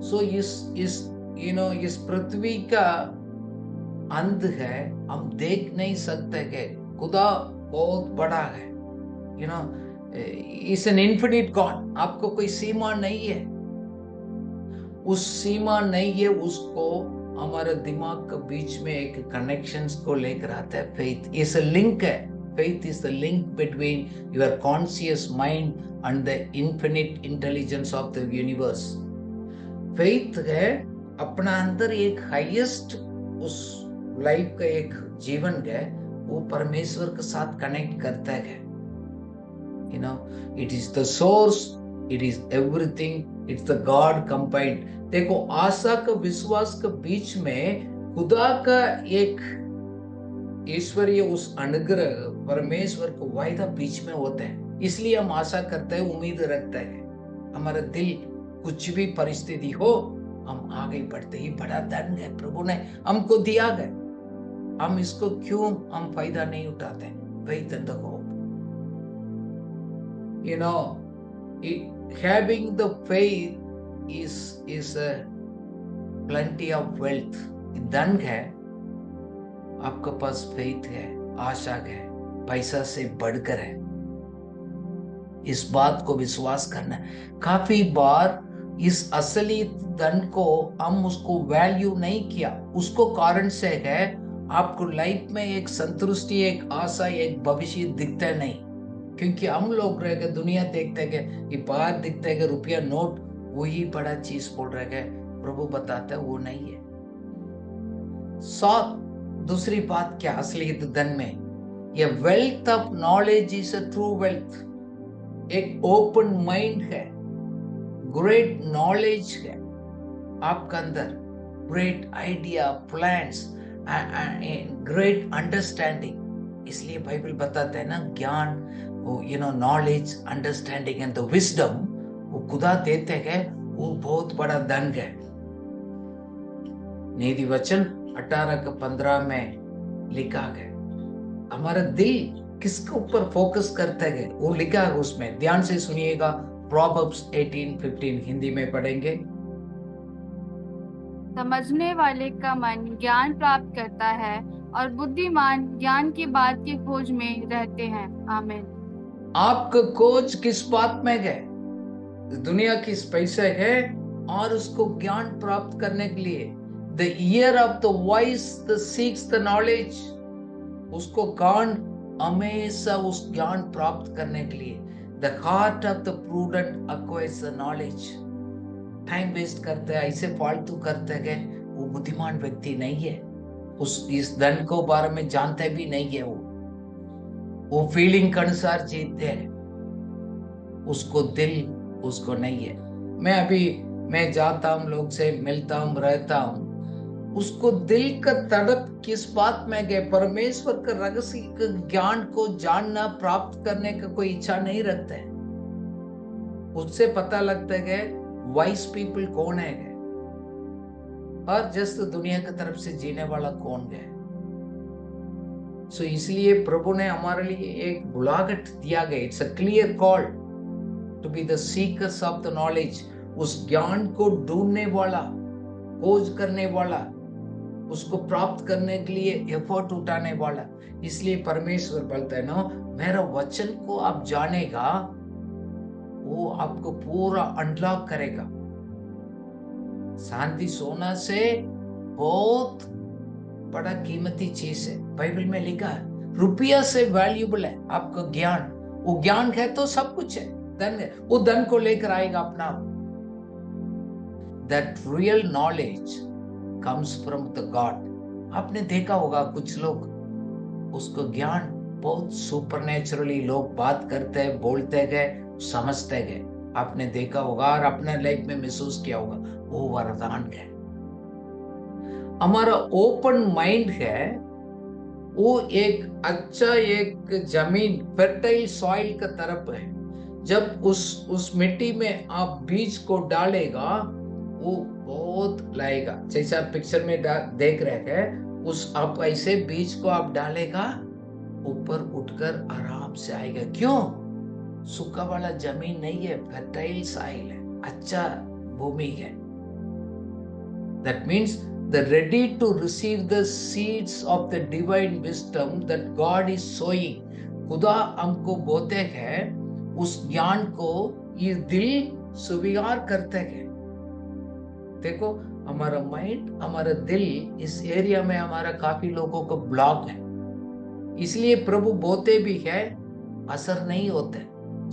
So इस पृथ्वी का अंत है, हम देख नहीं सकते कि खुदा बहुत बड़ा है। Is an infinite God. आपको कोई सीमा नहीं है, उस सीमा नहीं है, उसको हमारे दिमाग के बीच में एक कनेक्शंस को लेकर आता है। फेथ इज अ लिंक है। Faith is the link between your conscious mind and the infinite intelligence of the universe. Faith है अपना अंदर एक हाईएस्ट उस लाइफ का एक जीवन है, वो परमेश्वर के साथ कनेक्ट करता है। it is the source, it is everything, it's the God combined। देखो आशा का विश्वास के बीच में खुदा का एक ईश्वरीय उस अनुग्रह परमेश्वर को वायदा बीच में होता है। इसलिए हम आशा करते हैं, उम्मीद रखते हैं। हमारा दिल कुछ भी परिस्थिति हो, हम आगे बढ़ते। ये बड़ा धन है, प्रभु ने हमको दिया है, हम इसको क्यों हम फायदा नहीं उठाते? Faith and the hope. You know, having the faith is a plenty of wealth. धन है, आपके पास फेथ है, आशा है, पैसा से बढ़कर है। इस बात को विश्वास करना। काफी बार इस असली धन को हम उसको वैल्यू नहीं किया, उसको कारण से है आपको लाइफ में एक संतुष्टि, एक आशा, एक भविष्य दिखता नहीं। क्योंकि हम लोग रह गए, दुनिया देखते हैं कि बाहर दिखते हैं रुपया नोट, वही बड़ा चीज बोल रहे हैं। प्रभु बताता है वो नहीं है। दूसरी बात क्या असलियत धन में? ये wealth of knowledge is a true wealth. एक ओपन माइंड है, ग्रेट नॉलेज है आपका अंदर, great idea, plans, great understanding. इसलिए बाइबल बताता है ना, ज्ञान, वो knowledge, understanding and the wisdom वो खुदा देते हैं, वो बहुत बड़ा धन है। नीति वचन 18:15 में लिखा है। हमारा दिल किसके ऊपर फोकस करता है वो लिखा है उसमें, ध्यान से सुनिएगा। प्रोवर्ब्स 18:15 हिंदी में पढ़ेंगे। समझने वाले का मन ज्ञान प्राप्त करता है और बुद्धिमान ज्ञान की बात की खोज में रहते हैं। आमीन। आपका खोज किस बात में है? दुनिया किस पैसे है और उसको ज्ञान प्राप्त करने के लिए। The ear of the wise seeks the knowledge. उसको कान हमेशा उस ज्ञान प्राप्त करने के लिए। The heart of the prudent acquires the knowledge. Time waste करते हैं, ऐसे फालतू करते हैं, वो बुद्धिमान व्यक्ति नहीं है। इस धन को बारे में जानते भी नहीं है। वो फीलिंग के अनुसार जीते हैं, उसको दिल उसको नहीं है। मैं जाता हूँ, लोग से मिलता हूँ, रहता हूँ, उसको दिल का तड़प किस बात में गए? परमेश्वर का रहस्य ज्ञान को जानना, प्राप्त करने का कोई इच्छा नहीं रखता है। उससे पता लगता है वाइस पीपल कौन है और जस्ट दुनिया की तरफ से जीने वाला कौन है। सो इसलिए प्रभु ने हमारे लिए एक बुलाहट दिया गया। It's a clear call to be the seekers of the knowledge. उस ज्ञान को ढूंढने वाला, खोज करने वाला, उसको प्राप्त करने के लिए एफर्ट उठाने वाला। इसलिए परमेश्वर बोलता है ना, मेरा वचन को आप जानेगा, वो आपको पूरा अनलॉक करेगा। शांति सोना से बहुत बड़ा कीमती चीज है। बाइबल में लिखा है रुपया से वैल्यूबल है आपका ज्ञान। वो ज्ञान है तो सब कुछ है, धन है, वो धन को लेकर आएगा अपना। That real knowledge comes from the God. आपने देखा होगा कुछ लोग उसको ज्ञान बहुत सुपरनेचुरली लोग बात करते हैं, बोलते गए, समझते गए। आपने देखा होगा और अपने लाइफ में महसूस किया होगा, वो वरदान है। हमारा ओपन माइंड है, वो एक अच्छा एक जमीन, फर्टाइल सॉइल का तरफ है। जब उस मिट्टी में आप बीज को डालेगा, वो बहुत लाएगा। जैसा पिक्चर में देख रहे हैं, उस आप ऐसे बीज को आप डालेगा, ऊपर उठकर आराम से आएगा। क्यों? सूखा वाला जमीन नहीं है, फर्टाइल सॉइल है, अच्छा भूमि है। That means the ready to receive the seeds of the divine wisdom that God is sowing. खुदा हमको बोते हैं, उस ज्ञान को ये दिल स्वीकार करते हैं। देखो हमारा माइंड, हमारा दिल, इस एरिया में हमारा काफी लोगों को ब्लॉक है। इसलिए प्रभु बोते भी है, असर नहीं होते।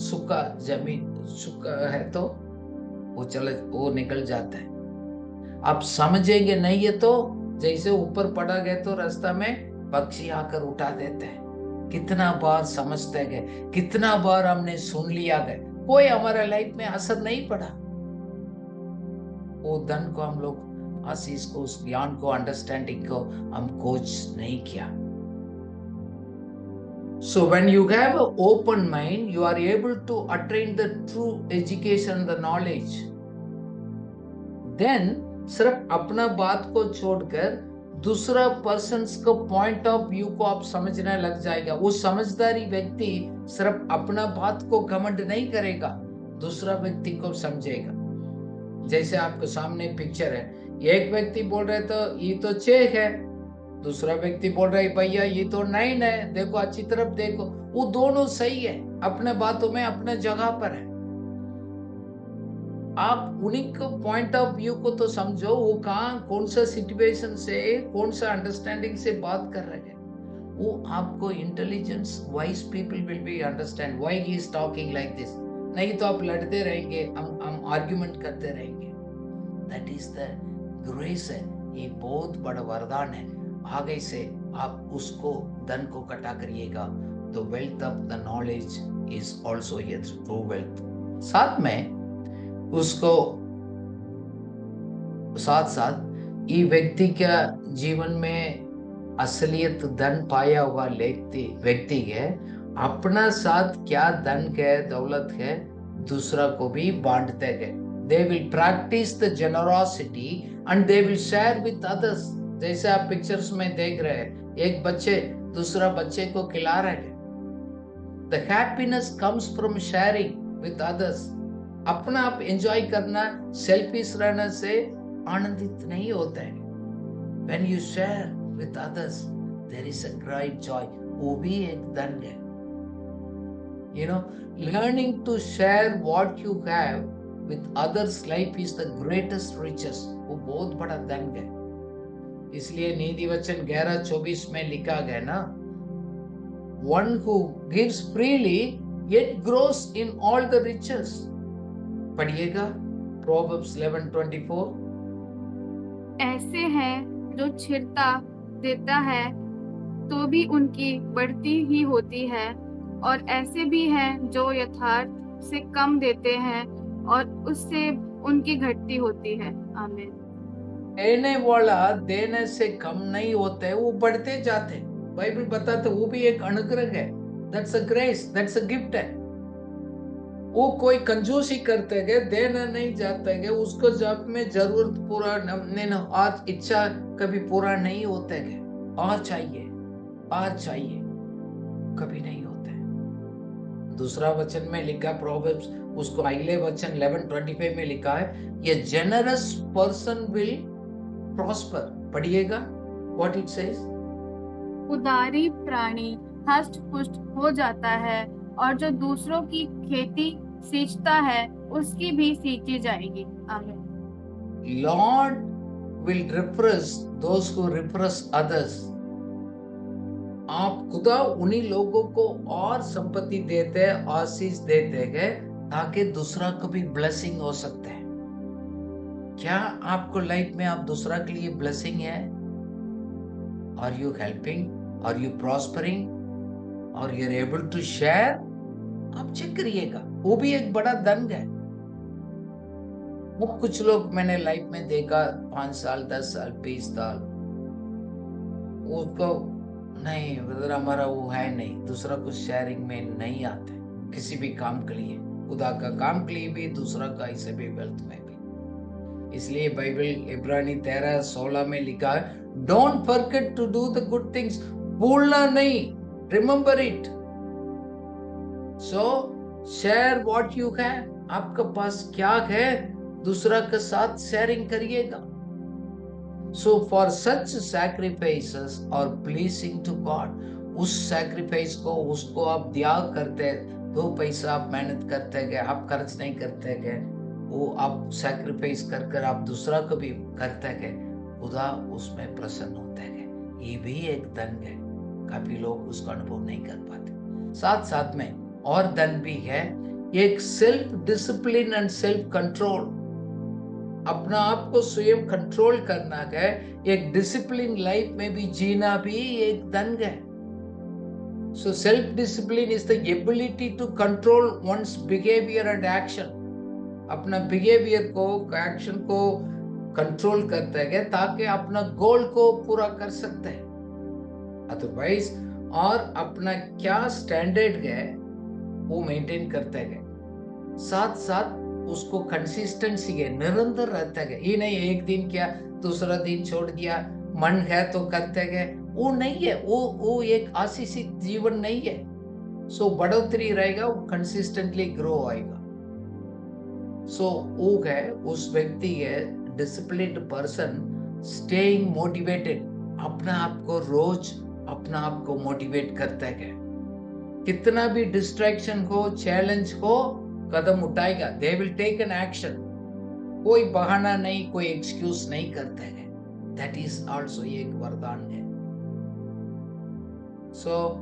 सूखा जमीन, सूखा है तो वो निकल जाता है। आप समझेंगे नहीं है तो जैसे ऊपर पड़ा गए तो रास्ता में पक्षी आकर उठा देते हैं। कितना बार समझते गए, कितना बार हमने सुन लिया गए, कोई हमारा लाइफ में असर नहीं पड़ा। वो धन को हम लोग, आशीष को, उस ज्ञान को, अंडरस्टैंडिंग को हम खोज नहीं किया। So when you have an open mind, you are able to attain the true education, the knowledge. Then सिर्फ अपना बात को छोड़कर दूसरा पर्सन को पॉइंट ऑफ व्यू को आप समझने लग जाएगा। वो समझदारी व्यक्ति सिर्फ अपना बात को घमंड नहीं करेगा, दूसरा व्यक्ति को समझेगा। जैसे आपके सामने पिक्चर है, एक व्यक्ति बोल रहे तो ये तो 6 है, दूसरा व्यक्ति बोल रहा है भैया ये तो 9 है, देखो अच्छी तरफ देखो। वो दोनों सही है, अपने बातों में अपने जगह पर है। आप उन्हीं को पॉइंट ऑफ व्यू को तो समझो, वो कहाँ कौन सा सिचुएशन से कौन सा अंडरस्टैंडिंग से बात कर रहे हैं। वो आपको intelligence wise people will be understand why he is talking like this. नहीं तो आप लड़ते रहेंगे, हम आर्ग्यूमेंट करते रहेंगे। दैट इज द ग्रेस है, ये बहुत बड़ा वरदान है। आगे से आप उसको धन को कटा करिएगा। The wealth of the knowledge is also ये ट्रू वेल्थ। साथ में उसको साथ साथ ये व्यक्ति का जीवन में असलियत धन पाया हुआ व्यक्ति है, अपना साथ क्या धन है दौलत है दूसरा को भी बांटते गए। They will practice the generosity and they will share with others. जैसे आप पिक्चर्स में देख रहे हैं, एक बच्चे दूसरा बच्चे को खिला रहे हैं। The happiness comes from sharing with others. अपना आप एंजॉय करना, सेल्फिश रहने से आनंदित नहीं होता है। When you share with others, there is a great joy. वो भी एक धन है। You know, learning to share what you have with others' life is the greatest riches. वो बहुत बड़ा धन है। इसलिए नीति वचन 11:24 में लिखा गया ना, one who gives freely yet grows in all the riches. पढ़िएगा Proverbs 11:24। ऐसे हैं जो छिड़ता देता है तो भी उनकी बढ़ती ही होती है, और ऐसे भी हैं जो यथार्थ से कम देते हैं और उससे उनकी घटती होती है। आमीन। देने वाला देने से कम नहीं होते, वो बढ़ते जाते। बाइबल बताते वो भी एक अनुग्रह है। That's a grace, that's a gift है। वो कोई कंजूसी करते गए, देना नहीं जाते गए, उसको जब में जरूरत पूरा आज इच्छा कभी पूरा नहीं होते गए। आज चाहिए कभी नहीं होते। दूसरा वचन में लिखा प्रोवर्ब्स, उसको अगले वचन 11:25 में लिखा है, ये जेनरस पर्सन विल प्रॉस्पर। पढ़िएगा व्हाट इट सेज। उदारी प्राणी हष्ट पुष्ट हो जाता है, और जो दूसरों की खेती सींचता है उसकी भी सींची जाएगी। आमीन। Lord will repress those who repress others. आप खुदा उन्हीं लोगों को और संपत्ति देते हैं, आशीष देते हैं, ताकि दूसरा को भी ब्लेसिंग हो सकते हैं। क्या आपको लाइफ में आप दूसरा के लिए ब्लेसिंग है? Are you helping? Are you prospering? Are you able to share? आप चेक करिएगा, वो भी एक बड़ा धन है। वो कुछ लोग मैंने लाइफ में देखा 5 साल 10 साल 20 साल, उसको नहीं हमारा वो है नहीं, दूसरा कुछ शेयरिंग में नहीं आते किसी भी काम के लिए, खुदा का काम के लिए भी, दूसरा का इसे भी वेल्थ में भी। इसलिए बाइबल इब्रानी 13:16 में लिखा है, don't forget to do the good things. भूलना नहीं, remember it. So share what you have. आपके पास क्या है दूसरा के साथ शेयरिंग करिएगा। सो फॉर सच सैक्रिफाइसेस और प्लीजिंग टू गॉड, उस सैक्रिफाइस को उसको आप त्याग करते, 2 पैसा आप मेहनत करते गए, आप खर्च नहीं करते गए, वो आप सैक्रिफाइस कर कर आप दूसरा को भी करते गए, खुदा उसमें प्रसन्न होते गए। ये भी एक धन है, काफी लोग उसका अनुभव नहीं कर पाते। साथ साथ में और धन भी है, एक self discipline and self control. अपना आप को स्वयं कंट्रोल करना है, एक डिसिप्लिन लाइफ में भी जीना भी एक धन है। So self discipline is the ability to control one's behaviour and action. अपना बिहेवियर को, एक्शन को कंट्रोल करते हैं ताकि अपना गोल को पूरा कर सकते हैं। अदरवाइज और अपना क्या स्टैंडर्ड है वो मेंटेन करते हैं। साथ साथ उसको कंसिस्टेंसी है, निरंतर रहता है। ये नहीं एक दिन किया दूसरा दिन छोड़ दिया, मन है तो करते गए, वो नहीं है। वो एक आशीषित जीवन नहीं है। सो बढ़ोतरी रहेगा, वो कंसिस्टेंटली ग्रो आएगा। सो वो है उस व्यक्ति है डिसिप्लिन्ड पर्सन, स्टेइंग मोटिवेटेड, अपना आप को रोज अपना आप को मोटिवेट करता है। कितना भी डिस्ट्रैक्शन हो, चैलेंज हो, कदम उठाएगा। They will take an action. कोई बहाना नहीं, कोई एक्सक्यूज नहीं करता है। दैट इज आल्सो एक वरदान है। So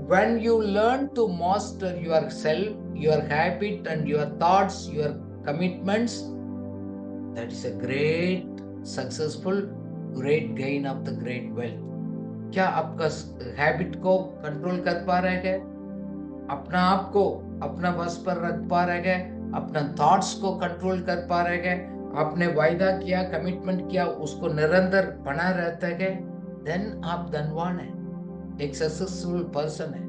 when you learn to master yourself, your habit and your thoughts, your commitments, that is a great successful, great gain of the great wealth. क्या आपका हैबिट को कंट्रोल कर पा रहे हैं? अपना आप को अपना बस पर रख पा रहे हैं? अपना थॉट्स को कंट्रोल कर पा रहे हैं? आपने वायदा किया, कमिटमेंट किया, उसको निरंतर बना रहता है, देन आप धनवान है, एक सक्सेसफुल पर्सन है।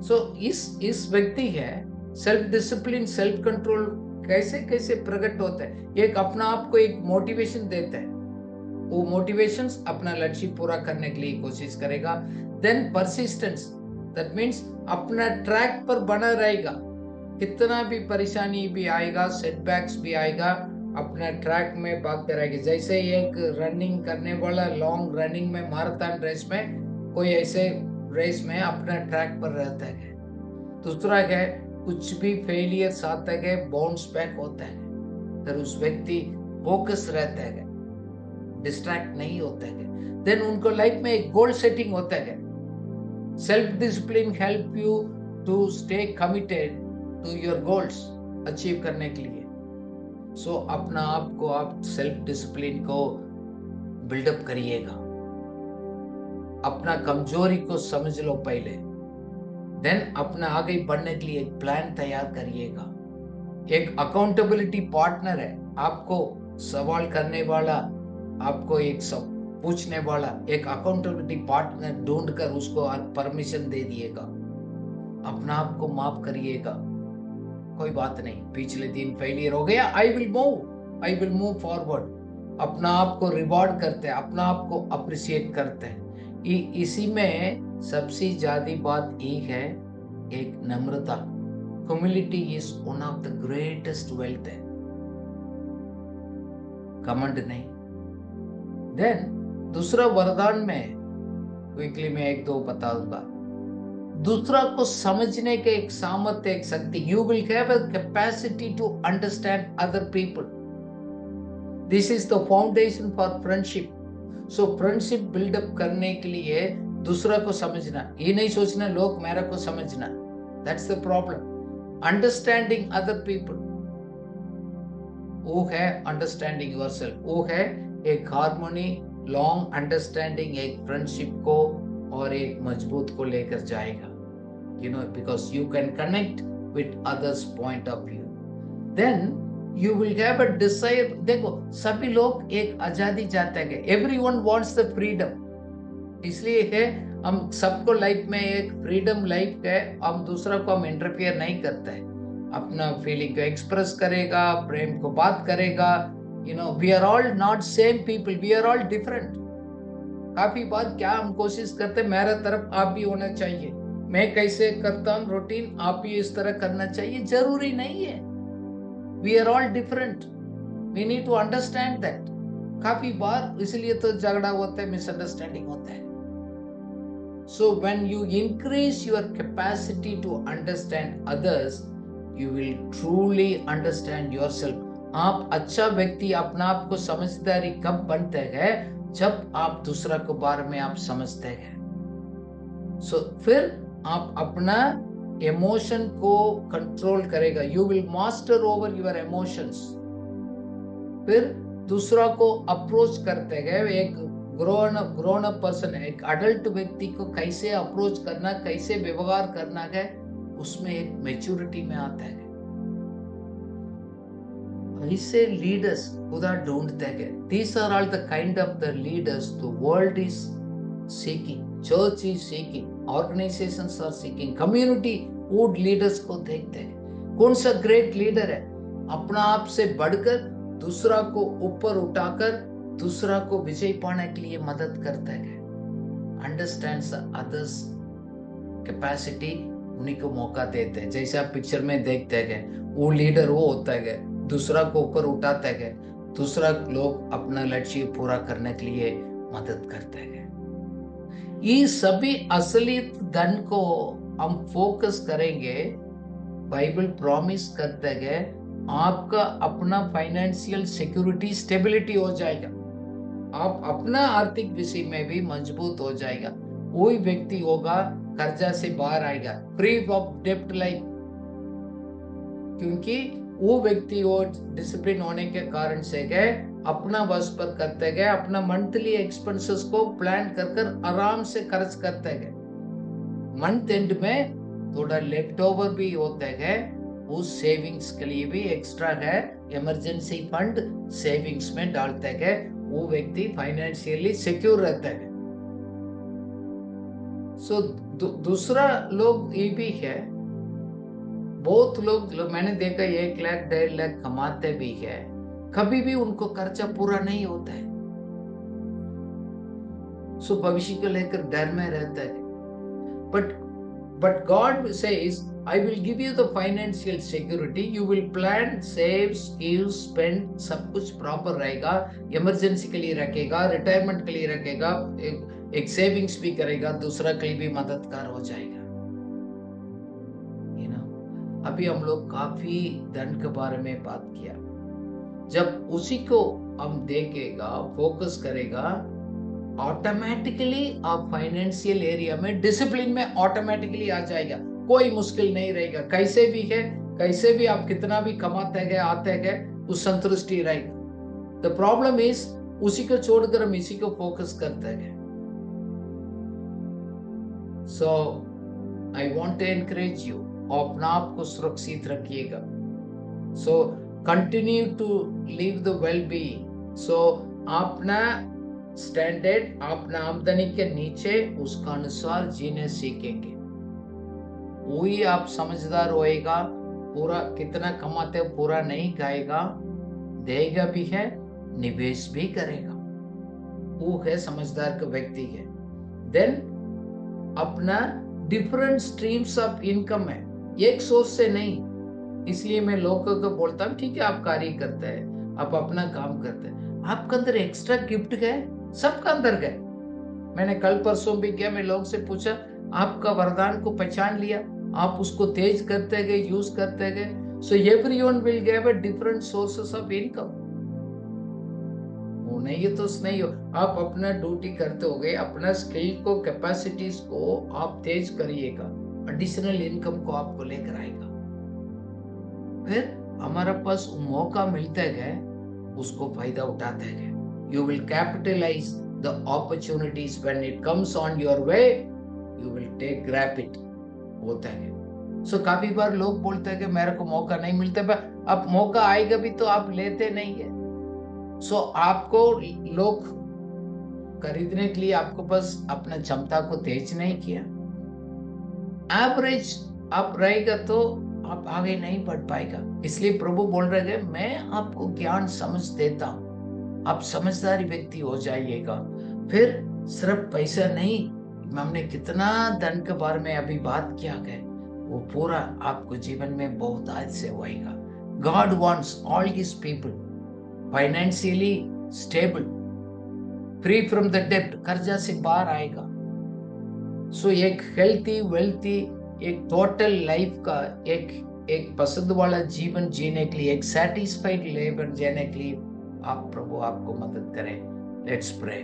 सो इस व्यक्ति है सेल्फ डिसिप्लिन, सेल्फ कंट्रोल कैसे कैसे प्रकट होता है। एक अपना आप को एक मोटिवेशन देता है, वो मोटिवेशंस अपना लक्ष्य पूरा करने के लिए कोशिश करेगा। देन परसिस्टेंस, दैट मीन्स अपना ट्रैक पर बना रहेगा। कितना भी परेशानी भी आएगा, सेटबैक्स भी आएगा, अपना ट्रैक में भागते रहेगा। जैसे एक रनिंग करने वाला लॉन्ग रनिंग में, मैराथन रेस में, कोई ऐसे रेस में अपना ट्रैक पर रहता है। दूसरा है कुछ भी फेलियर्स आता है, बाउंस बैक होता है, तो उस व्यक्ति फोकस रहता है, डिस्ट्रैक्ट नहीं होता है। देन उनको लाइफ में एक गोल सेटिंग होता है। Self discipline help you to stay committed to your goals, achieve करने के लिए। सो अपना आप को आप सेल्फ डिसिप्लिन को बिल्डअप करिएगा। अपना कमजोरी को समझ लो पहले, देन अपना आगे बढ़ने के लिए एक प्लान तैयार करिएगा। एक अकाउंटेबिलिटी पार्टनर है, आपको सवाल करने वाला, आपको एक सब पूछने वाला एक अकाउंटेबिलिटी पार्टनर ढूंढकर उसको परमिशन दे दिएगा। अपना आप को माफ करिएगा, कोई बात नहीं, पिछले दिन फेलियर हो गया, आई विल मूव फॉरवर्ड। अपना आप को रिवॉर्ड करते हैं, अपना आप को अप्रिशिएट करते हैं। इसी में सबसे ज्यादा बात एक है, एक नम्रता। Humility is one of the greatest wealth है, कमंड नहीं। देन दूसरा वरदान में क्विकली मैं एक दो बताऊंगा। दूसरा को समझने के एक सामर्थ्य, एक शक्ति। You will have a capacity to understand other people. This is the foundation for friendship. So friendship build up करने के लिए दूसरा को समझना, ये नहीं सोचना लोग मेरा को समझना, that's the problem. Understanding other people, वो है अंडरस्टैंडिंग योरसेल्फ। वो है एक हार्मोनी, लॉन्ग अंडरस्टैंडिंग, एक फ्रेंडशिप को और एक मजबूत को लेकर जाएगा। You know, because you can connect with others point of view. Then you will have a desire। देखो सभी लोग एक आजादी चाहते हैं, everyone wants the freedom। इसलिए है हम सबको लाइफ में एक फ्रीडम लाइफ है, हम दूसरा को हम इंटरफियर नहीं करते हैं, अपना फीलिंग को एक्सप्रेस करेगा, प्रेम को बात करेगा। You know, we are all not same people, we are all different. काफी बार क्या हम कोशिश करते हैं मेरा तरफ आप भी होना चाहिए, मैं कैसे करता हूँ रूटीन आप भी इस तरह करना चाहिए, जरूरी नहीं है। We are all different. We need to understand that. काफी बार इसलिए तो झगड़ा होता है, मिसअंडरस्टैंडिंग होता है। So when you increase your capacity to understand others, you will truly understand yourself. आप अच्छा व्यक्ति, अपना आप को समझदारी कब बनते हैं? जब आप दूसरा को बारे में आप समझते हैं। So फिर आप अपना इमोशन को कंट्रोल करेगा। You will master over your emotions. फिर दूसरा को अप्रोच करते गए, एक ग्रोन अप पर्सन है, एक अडल्ट व्यक्ति को कैसे अप्रोच करना, कैसे व्यवहार करना है, उसमें एक मैच्योरिटी में आता है। ऐसे लीडर्स खुदा ढूंढते हैं। These are all the kind of the leaders the world is seeking, church is seeking, organizations are seeking, community would leaders को देखते हैं कौन सा ग्रेट लीडर है? अपना आप से बढ़कर दूसरा को ऊपर उठाकर दूसरा को विजय पाने के लिए मदद करता है। अंडरस्टैंड्स अदर्स कैपेसिटी, उन्हीं को मौका देते हैं। जैसे आप पिक्चर में देखते हैं, वो लीडर वो होता है, दूसरा को ऊपर उठाता है, दूसरा लोग अपना लक्ष्य पूरा करने के लिए मदद करते हैं। ये सभी असली धन को हम फोकस करेंगे। बाइबल प्रॉमिस करते हैं आपका अपना फाइनेंशियल सिक्योरिटी स्टेबिलिटी हो जाएगा, आप अपना आर्थिक विषय में भी मजबूत हो जाएगा। कोई व्यक्ति होगा कर्जा से बाहर आएगा, फ्री ऑफ डेप्ट लाइफ, क्योंकि वो व्यक्ति वो डिसिप्लिन होने के कारण से गए अपना बस पर करते गए, अपना मंथली एक्सपेंसेस को प्लान कर आराम से खर्च करते गए। मंथ एंड में थोड़ा लेफ्ट ओवर भी होते गए, उस सेविंग्स के लिए भी एक्स्ट्रा है, इमरजेंसी फंड सेविंग्स में डालते गए। वो व्यक्ति फाइनेंशियली सिक्योर रहता है। सो दूसरा लोग ये भी है, बहुत लोग मैंने देखा 1 लाख 1.5 लाख कमाते भी है, कभी भी उनको कर्जा पूरा नहीं होता है। सो भविष्य को लेकर डर में रहता है। But God says I will give you the financial security, you will plan, save, use, spend, सब कुछ प्रॉपर रहेगा, इमरजेंसी के लिए रखेगा, रिटायरमेंट के लिए रखेगा, एक सेविंग्स भी करेगा, दूसरा के लिए भी मददगार हो जाएगा। अभी हम लोग काफी धन के बारे में बात किया। जब उसी को हम देखेगा, फोकस करेगा, ऑटोमेटिकली आप फाइनेंशियल एरिया में डिसिप्लिन में ऑटोमेटिकली आ जाएगा। कोई मुश्किल नहीं रहेगा, कैसे भी है, कैसे भी आप कितना भी कमाते गए आते गए, उस संतुष्टि रहेगा। द प्रॉब्लम इज उसी को छोड़कर हम इसी को फोकस करते गए। So I want to encourage you, अपना आप को सुरक्षित रखिएगा। So continue to live the well being. So अपना स्टैंडर्ड, अपना आमदनी के नीचे उसका अनुसार जीने सीखेंगे, वही आप समझदार होएगा। पूरा कितना कमाते हो पूरा नहीं खाएगा, देगा भी है, निवेश भी करेगा, वो है समझदार का व्यक्ति है। देन अपना डिफरेंट स्ट्रीम्स ऑफ इनकम है, एक सोर्स से नहीं। इसलिए मैं लोगों को बोलता हूँ ठीक है आप कार्य करते हैं, आप अपना काम करते हैं, आपके अंदर एक्स्ट्रा गिफ्ट गए, सबका अंदर गए। मैंने कल परसों भी किया, मैं लोग से पूछा आपका वरदान को पहचान लिया, आप उसको तेज करते गए, यूज करते गए। So everyone will give a different sources of income. वो नहीं तो नहीं हो, आप अपना ड्यूटी करते हो गए, अपना स्किल को, कैपेसिटीज को आप तेज करिएगा, एडिशनल इनकम को आपको लेकर आएगा। फिर हमारा पास मौका मिलते गए, उसको फायदा उठाते गए। You will capitalise the opportunities when it comes on your way, you will take grab it, होता है। सो काफी बार लोग बोलते हैं कि मेरे को मौका नहीं मिलता, अब मौका आएगा भी तो आप लेते नहीं है। सो आपको लोग खरीदने के लिए आपको बस अपना क्षमता को तेज नहीं किया। एवरेज आप रहेगा तो आप आगे नहीं बढ़ पाएगा। इसलिए प्रभु बोल रहे हैं मैं आपको ज्ञान समझ देता हूं, आप समझदारी व्यक्ति हो जाइएगा। फिर सिर्फ पैसा नहीं, हमने कितना धन के बारे में अभी बात किया है, वो पूरा आपको जीवन में बहुत आज से होएगा। God wants all his people financially stable, free from the debt, कर्जा से बाहर आएगा। सो एक हेल्थी वेल्थी, एक टोटल लाइफ का एक पसंद वाला जीवन जीने के लिए, एक सेटिस्फाइड लेबर जीने के लिए आप प्रभु आपको मदद करें। Let's pray.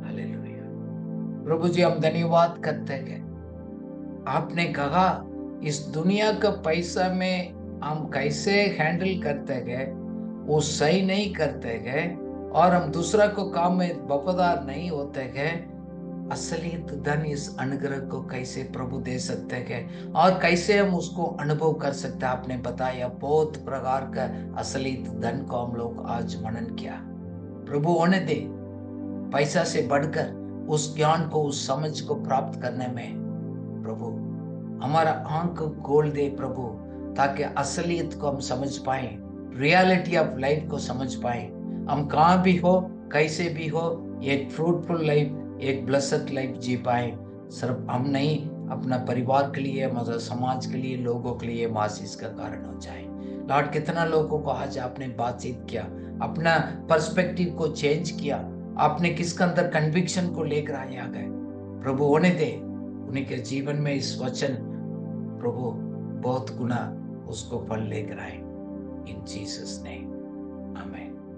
हालेलुया। प्रभु जी हम धन्यवाद करते हैं, आपने कहा इस दुनिया का पैसा में हम कैसे हैंडल करते गए, वो सही नहीं करते गए, और हम दूसरा को काम में वफादार नहीं होते गए। असलियत धन इस अनुग्रह को कैसे प्रभु दे सकते हैं और कैसे हम उसको अनुभव कर सकते हैं, आपने बताया बहुत प्रकार का असलियत धन को हम लोग आज मनन किया। प्रभु होने दे पैसा से बढ़कर उस ज्ञान को, उस समझ को प्राप्त करने में प्रभु हमारा आंख खोल दे प्रभु, ताकि असलियत को हम समझ पाए, रियलिटी ऑफ लाइफ को समझ पाए। हम कहाँ भी हो, कैसे भी हो, एक फ्रूटफुल लाइफ, एक ब्लेस्ड लाइफ जी पाए। सिर्फ हम नहीं, अपना परिवार के लिए, मतलब समाज के लिए, लोगों के लिए आशीष का कारण हो जाए। लॉर्ड, कितना लोगों को आज आपने बातचीत किया, अपना पर्सपेक्टिव को चेंज किया, आपने किसके अंदर कन्विक्शन को लेकर आए आ गए। प्रभु होने दे उन्हीं के जीवन में इस वचन प्रभु बहुत गुना उसको फल लेकर आए। इन जीसस नेम, आमीन।